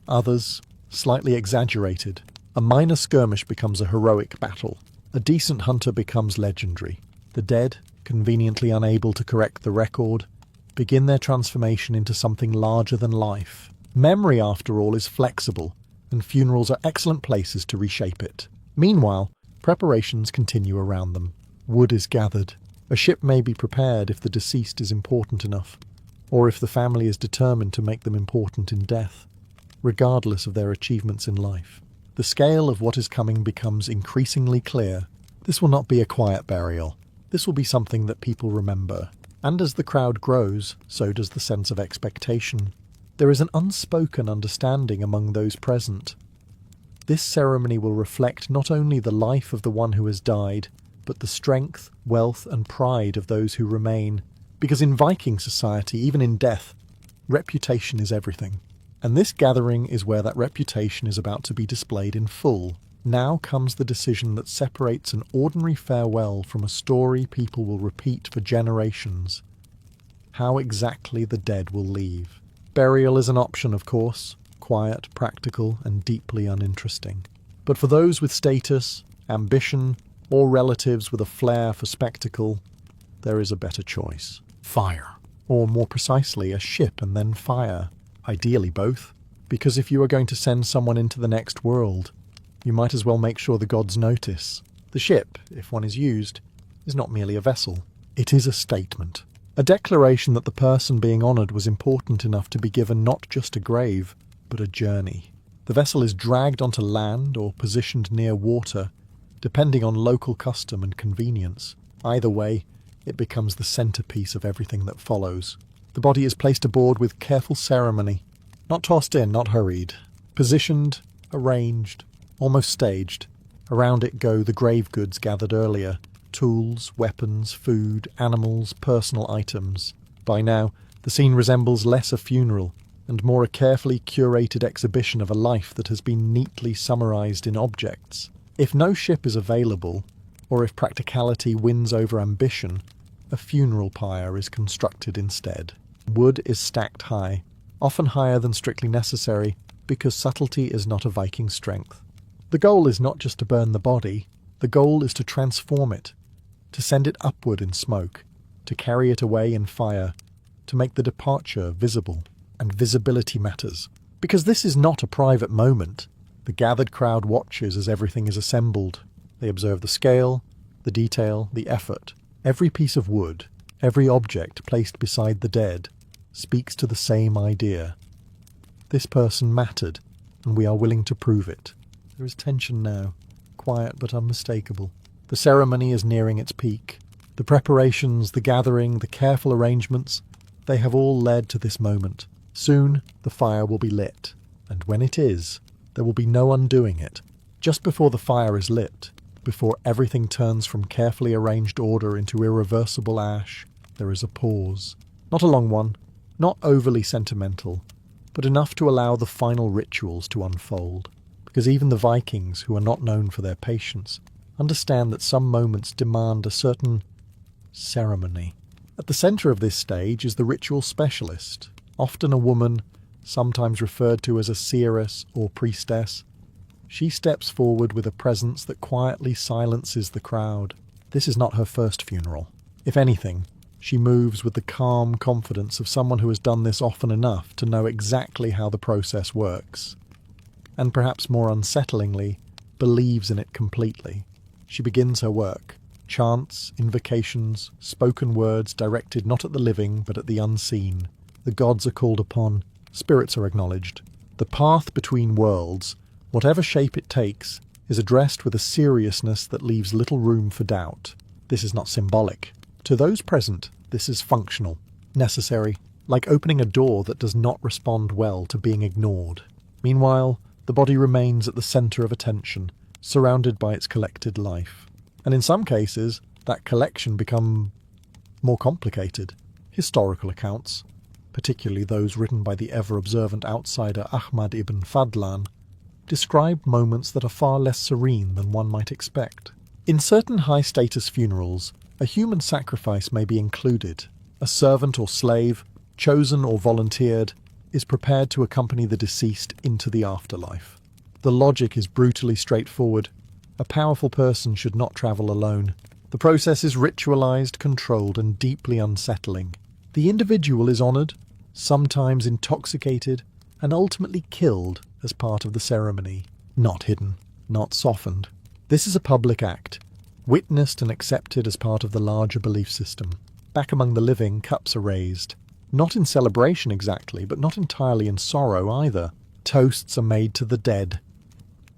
Others, slightly exaggerated. A minor skirmish becomes a heroic battle. A decent hunter becomes legendary. The dead, conveniently unable to correct the record, begin their transformation into something larger than life. Memory, after all, is flexible, and funerals are excellent places to reshape it. Meanwhile, preparations continue around them. Wood is gathered. A ship may be prepared if the deceased is important enough, or if the family is determined to make them important in death, regardless of their achievements in life. The scale of what is coming becomes increasingly clear. This will not be a quiet burial. This will be something that people remember. And as the crowd grows, so does the sense of expectation. There is an unspoken understanding among those present. This ceremony will reflect not only the life of the one who has died, but the strength, wealth, and pride of those who remain. Because in Viking society, even in death, reputation is everything. And this gathering is where that reputation is about to be displayed in full. Now comes the decision that separates an ordinary farewell from a story people will repeat for generations. How exactly the dead will leave. Burial is an option, of course, quiet, practical, and deeply uninteresting. But for those with status, ambition, or relatives with a flair for spectacle, there is a better choice. Fire. Or more precisely, a ship and then fire. Ideally both. Because if you are going to send someone into the next world, you might as well make sure the gods notice. The ship, if one is used, is not merely a vessel. It is a statement. A declaration that the person being honoured was important enough to be given not just a grave, but a journey. The vessel is dragged onto land or positioned near water, depending on local custom and convenience. Either way, it becomes the centrepiece of everything that follows. The body is placed aboard with careful ceremony. Not tossed in, not hurried. Positioned, arranged, almost staged. Around it go the grave goods gathered earlier. Tools, weapons, food, animals, personal items. By now, the scene resembles less a funeral and more a carefully curated exhibition of a life that has been neatly summarized in objects. If no ship is available, or if practicality wins over ambition, a funeral pyre is constructed instead. Wood is stacked high, often higher than strictly necessary, because subtlety is not a Viking strength. The goal is not just to burn the body, the goal is to transform it, to send it upward in smoke, to carry it away in fire, to make the departure visible. And visibility matters, because this is not a private moment. The gathered crowd watches as everything is assembled. They observe the scale, the detail, the effort. Every piece of wood, every object placed beside the dead, speaks to the same idea. This person mattered, and we are willing to prove it. There is tension now, quiet but unmistakable. The ceremony is nearing its peak. The preparations, the gathering, the careful arrangements, they have all led to this moment. Soon the fire will be lit, and when it is, there will be no undoing it. Just before the fire is lit, before everything turns from carefully arranged order into irreversible ash, there is a pause. Not a long one, not overly sentimental, but enough to allow the final rituals to unfold. Because even the Vikings, who are not known for their patience, understand that some moments demand a certain ceremony. At the centre of this stage is the ritual specialist, often a woman, sometimes referred to as a seeress or priestess. She steps forward with a presence that quietly silences the crowd. This is not her first funeral. If anything, she moves with the calm confidence of someone who has done this often enough to know exactly how the process works, and perhaps more unsettlingly, believes in it completely. She begins her work. Chants, invocations, spoken words directed not at the living but at the unseen. The gods are called upon, spirits are acknowledged. The path between worlds, whatever shape it takes, is addressed with a seriousness that leaves little room for doubt. This is not symbolic. To those present, this is functional, necessary, like opening a door that does not respond well to being ignored. Meanwhile, the body remains at the centre of attention, surrounded by its collected life. And in some cases, that collection becomes more complicated. Historical accounts, particularly those written by the ever-observant outsider Ahmad ibn Fadlan, describe moments that are far less serene than one might expect. In certain high-status funerals, a human sacrifice may be included. A servant or slave, chosen or volunteered, is prepared to accompany the deceased into the afterlife. The logic is brutally straightforward. A powerful person should not travel alone. The process is ritualized, controlled, and deeply unsettling. The individual is honoured, sometimes intoxicated, and ultimately killed as part of the ceremony. Not hidden, not softened. This is a public act, witnessed and accepted as part of the larger belief system. Back among the living, cups are raised. Not in celebration exactly, but not entirely in sorrow either. Toasts are made to the dead.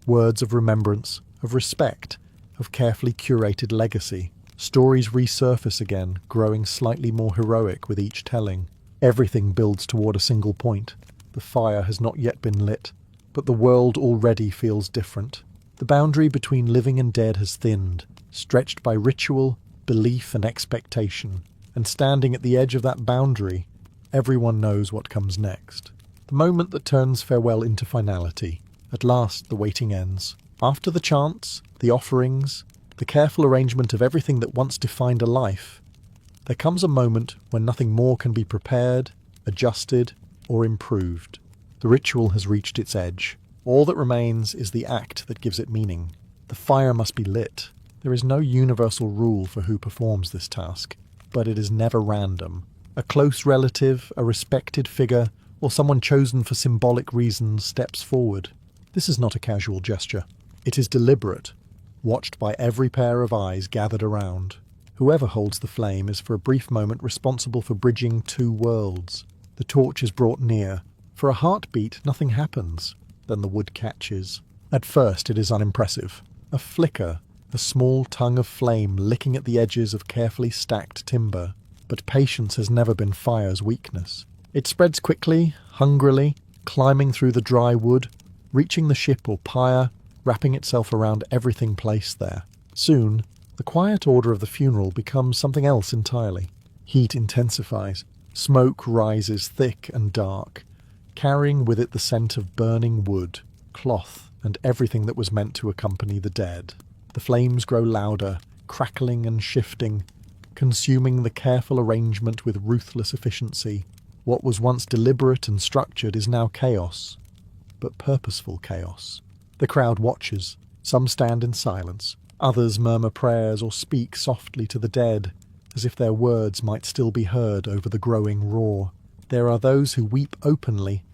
Words of remembrance, of respect, of carefully curated legacy. Stories resurface again, growing slightly more heroic with each telling. Everything builds toward a single point. The fire has not yet been lit, but the world already feels different. The boundary between living and dead has thinned, stretched by ritual, belief and expectation. And standing at the edge of that boundary, everyone knows what comes next. The moment that turns farewell into finality. At last the waiting ends. After the chants, the offerings, the careful arrangement of everything that once defined a life, there comes a moment when nothing more can be prepared, adjusted, or improved. The ritual has reached its edge. All that remains is the act that gives it meaning. The fire must be lit. There is no universal rule for who performs this task, but it is never random. A close relative, a respected figure, or someone chosen for symbolic reasons steps forward. This is not a casual gesture. It is deliberate, watched by every pair of eyes gathered around. Whoever holds the flame is for a brief moment responsible for bridging two worlds. The torch is brought near. For a heartbeat, nothing happens. Then the wood catches. At first it is unimpressive. A flicker, a small tongue of flame licking at the edges of carefully stacked timber. But patience has never been fire's weakness. It spreads quickly, hungrily, climbing through the dry wood, reaching the ship or pyre, wrapping itself around everything placed there. Soon, the quiet order of the funeral becomes something else entirely. Heat intensifies. Smoke rises thick and dark. carrying with it the scent of burning wood, cloth, and everything that was meant to accompany the dead. The flames grow louder, crackling and shifting, consuming the careful arrangement with ruthless efficiency. What was once deliberate and structured is now chaos, but purposeful chaos. The crowd watches. Some stand in silence. Others murmur prayers or speak softly to the dead, as if their words might still be heard over the growing roar. There are those who weep openly,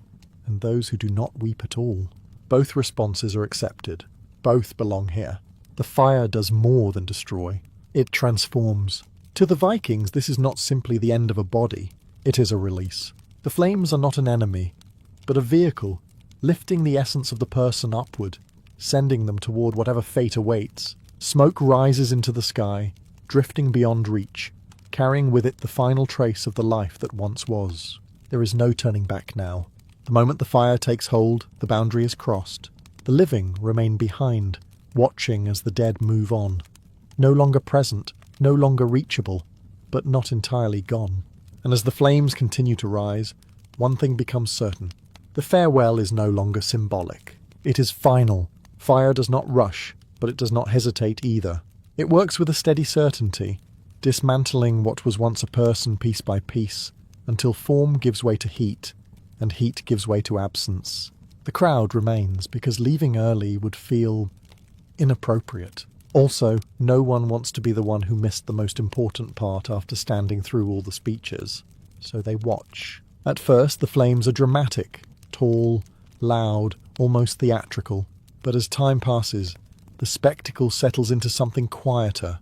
and those who do not weep at all. Both responses are accepted. Both belong here. The fire does more than destroy. It transforms. To the Vikings, this is not simply the end of a body. It is a release. The flames are not an enemy, but a vehicle, lifting the essence of the person upward, sending them toward whatever fate awaits. Smoke rises into the sky, drifting beyond reach, carrying with it the final trace of the life that once was. There is no turning back now. The moment the fire takes hold, the boundary is crossed. The living remain behind, watching as the dead move on. No longer present, no longer reachable, but not entirely gone. And as the flames continue to rise, one thing becomes certain. The farewell is no longer symbolic. It is final. Fire does not rush, but it does not hesitate either. It works with a steady certainty, dismantling what was once a person piece by piece, until form gives way to heat, and heat gives way to absence. The crowd remains, because leaving early would feel inappropriate. Also, no one wants to be the one who missed the most important part after standing through all the speeches, so they watch. At first, the flames are dramatic, tall, loud, almost theatrical, but as time passes, the spectacle settles into something quieter,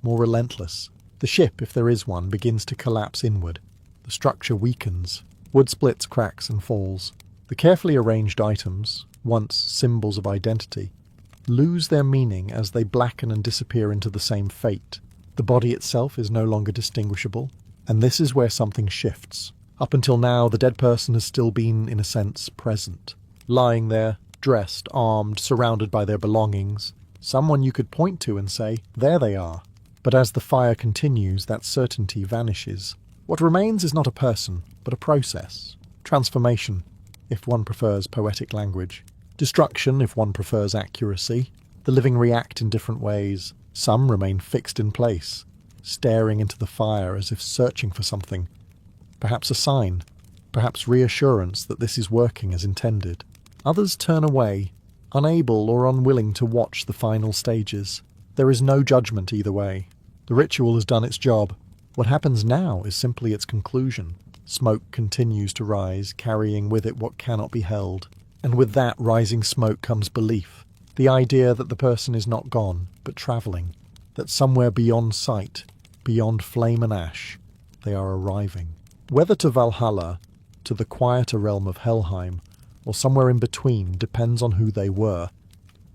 more relentless. The ship, if there is one, begins to collapse inward. The structure weakens. Wood splits, cracks, and falls. The carefully arranged items, once symbols of identity, lose their meaning as they blacken and disappear into the same fate. The body itself is no longer distinguishable, and this is where something shifts. Up until now, the dead person has still been, in a sense, present. Lying there, dressed, armed, surrounded by their belongings. Someone you could point to and say, there they are. But as the fire continues, that certainty vanishes. What remains is not a person, but a process. Transformation, if one prefers poetic language. Destruction, if one prefers accuracy. The living react in different ways. Some remain fixed in place, staring into the fire as if searching for something. Perhaps a sign, perhaps reassurance that this is working as intended. Others turn away, unable or unwilling to watch the final stages. There is no judgment either way. The ritual has done its job. What happens now is simply its conclusion. Smoke continues to rise, carrying with it what cannot be held. And with that rising smoke comes belief. The idea that the person is not gone, but travelling. That somewhere beyond sight, beyond flame and ash, they are arriving. Whether to Valhalla, to the quieter realm of Helheim, or somewhere in between depends on who they were,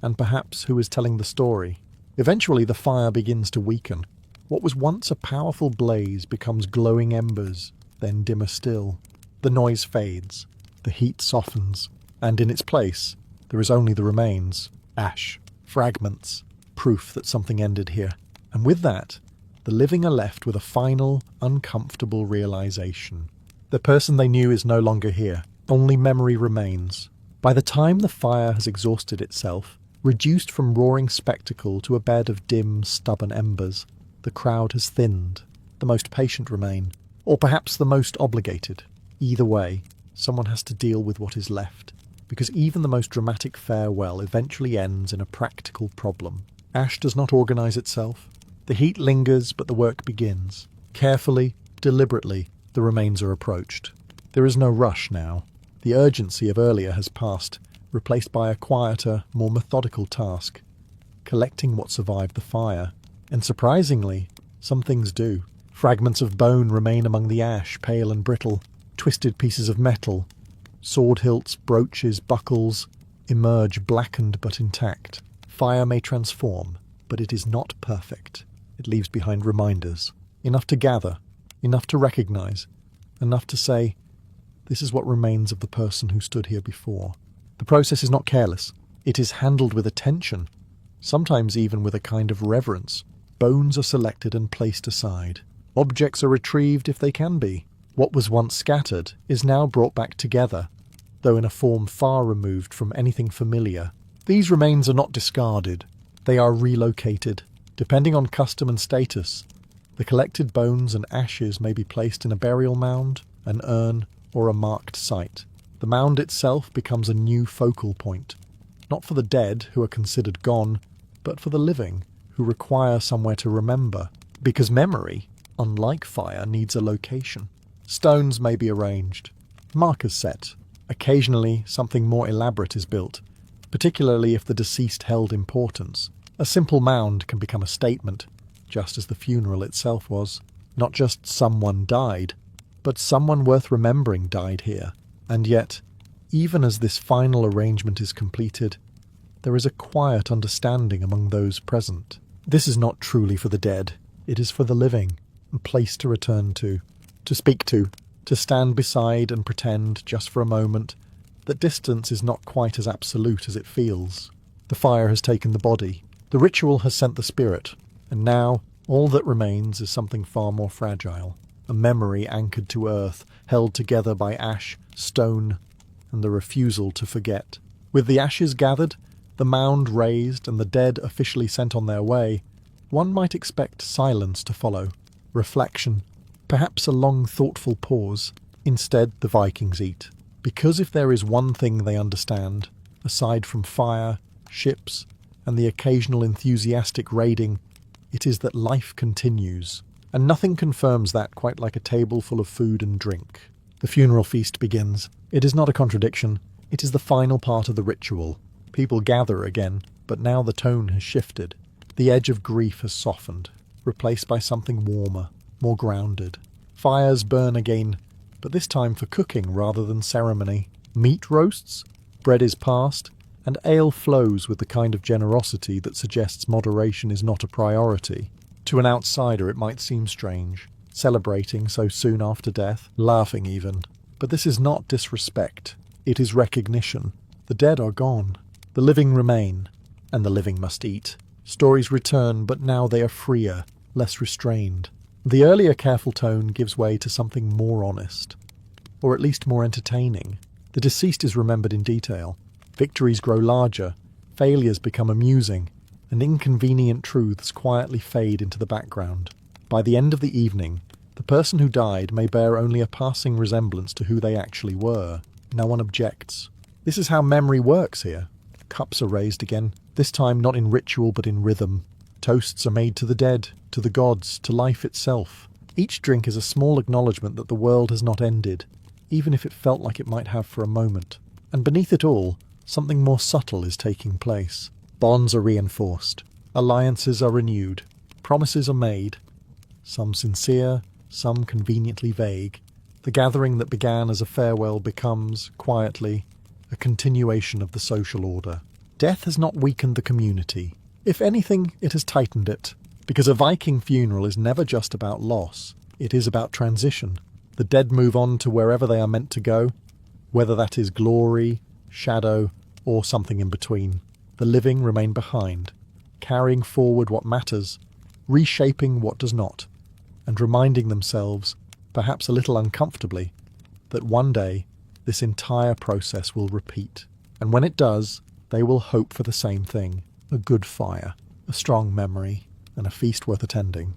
and perhaps who is telling the story. Eventually the fire begins to weaken. What was once a powerful blaze becomes glowing embers, then dimmer still. The noise fades, the heat softens, and in its place there is only the remains, ash, fragments, proof that something ended here. And with that, the living are left with a final, uncomfortable realization. The person they knew is no longer here. Only memory remains. By the time the fire has exhausted itself, reduced from roaring spectacle to a bed of dim, stubborn embers, the crowd has thinned. The most patient remain, or perhaps the most obligated. Either way, someone has to deal with what is left, because even the most dramatic farewell eventually ends in a practical problem. Ash does not organize itself. The heat lingers, but the work begins. Carefully, deliberately, the remains are approached. There is no rush now. The urgency of earlier has passed, replaced by a quieter, more methodical task, collecting what survived the fire. And surprisingly, some things do. Fragments of bone remain among the ash, pale and brittle. Twisted pieces of metal, sword hilts, brooches, buckles, emerge blackened but intact. Fire may transform, but it is not perfect. It leaves behind reminders. Enough to gather, enough to recognize, enough to say, this is what remains of the person who stood here before. The process is not careless. It is handled with attention, sometimes even with a kind of reverence. Bones are selected and placed aside. Objects are retrieved if they can be. What was once scattered is now brought back together, though in a form far removed from anything familiar. These remains are not discarded, they are relocated. Depending on custom and status, the collected bones and ashes may be placed in a burial mound, an urn, or a marked site. The mound itself becomes a new focal point, not for the dead who are considered gone, but for the living who require somewhere to remember, because memory, unlike fire, needs a location. Stones may be arranged, markers set. Occasionally something more elaborate is built, particularly if the deceased held importance. A simple mound can become a statement, just as the funeral itself was. Not just someone died, but someone worth remembering died here. And yet, even as this final arrangement is completed, there is a quiet understanding among those present. This is not truly for the dead, it is for the living, a place to return to speak to stand beside and pretend, just for a moment, that distance is not quite as absolute as it feels. The fire has taken the body, the ritual has sent the spirit, and now all that remains is something far more fragile, a memory anchored to earth, held together by ash, stone, and the refusal to forget. With the ashes gathered, the mound raised, and the dead officially sent on their way, one might expect silence to follow, reflection, perhaps a long thoughtful pause. Instead, the Vikings eat. Because if there is one thing they understand, aside from fire, ships, and the occasional enthusiastic raiding, it is that life continues. And nothing confirms that quite like a table full of food and drink. The funeral feast begins. It is not a contradiction. It is the final part of the ritual. People gather again, but now the tone has shifted. The edge of grief has softened, replaced by something warmer, more grounded. Fires burn again, but this time for cooking rather than ceremony. Meat roasts, bread is passed, and ale flows with the kind of generosity that suggests moderation is not a priority. To an outsider it might seem strange, celebrating so soon after death, laughing even. But this is not disrespect, it is recognition. The dead are gone, the living remain, and the living must eat. Stories return, but now they are freer, less restrained. The earlier careful tone gives way to something more honest, or at least more entertaining. The deceased is remembered in detail. Victories grow larger, failures become amusing, and inconvenient truths quietly fade into the background. By the end of the evening, the person who died may bear only a passing resemblance to who they actually were. No one objects. This is how memory works here. Cups are raised again, this time not in ritual but in rhythm. Toasts are made to the dead, to the gods, to life itself. Each drink is a small acknowledgement that the world has not ended, even if it felt like it might have for a moment. And beneath it all, something more subtle is taking place. Bonds are reinforced, alliances are renewed, promises are made, some sincere, some conveniently vague. The gathering that began as a farewell becomes, quietly, a continuation of the social order. Death has not weakened the community. If anything, it has tightened it, because a Viking funeral is never just about loss, it is about transition. The dead move on to wherever they are meant to go, whether that is glory, shadow, or something in between. The living remain behind, carrying forward what matters, reshaping what does not, and reminding themselves, perhaps a little uncomfortably, that one day this entire process will repeat. And when it does, they will hope for the same thing: a good fire, a strong memory, and a feast worth attending.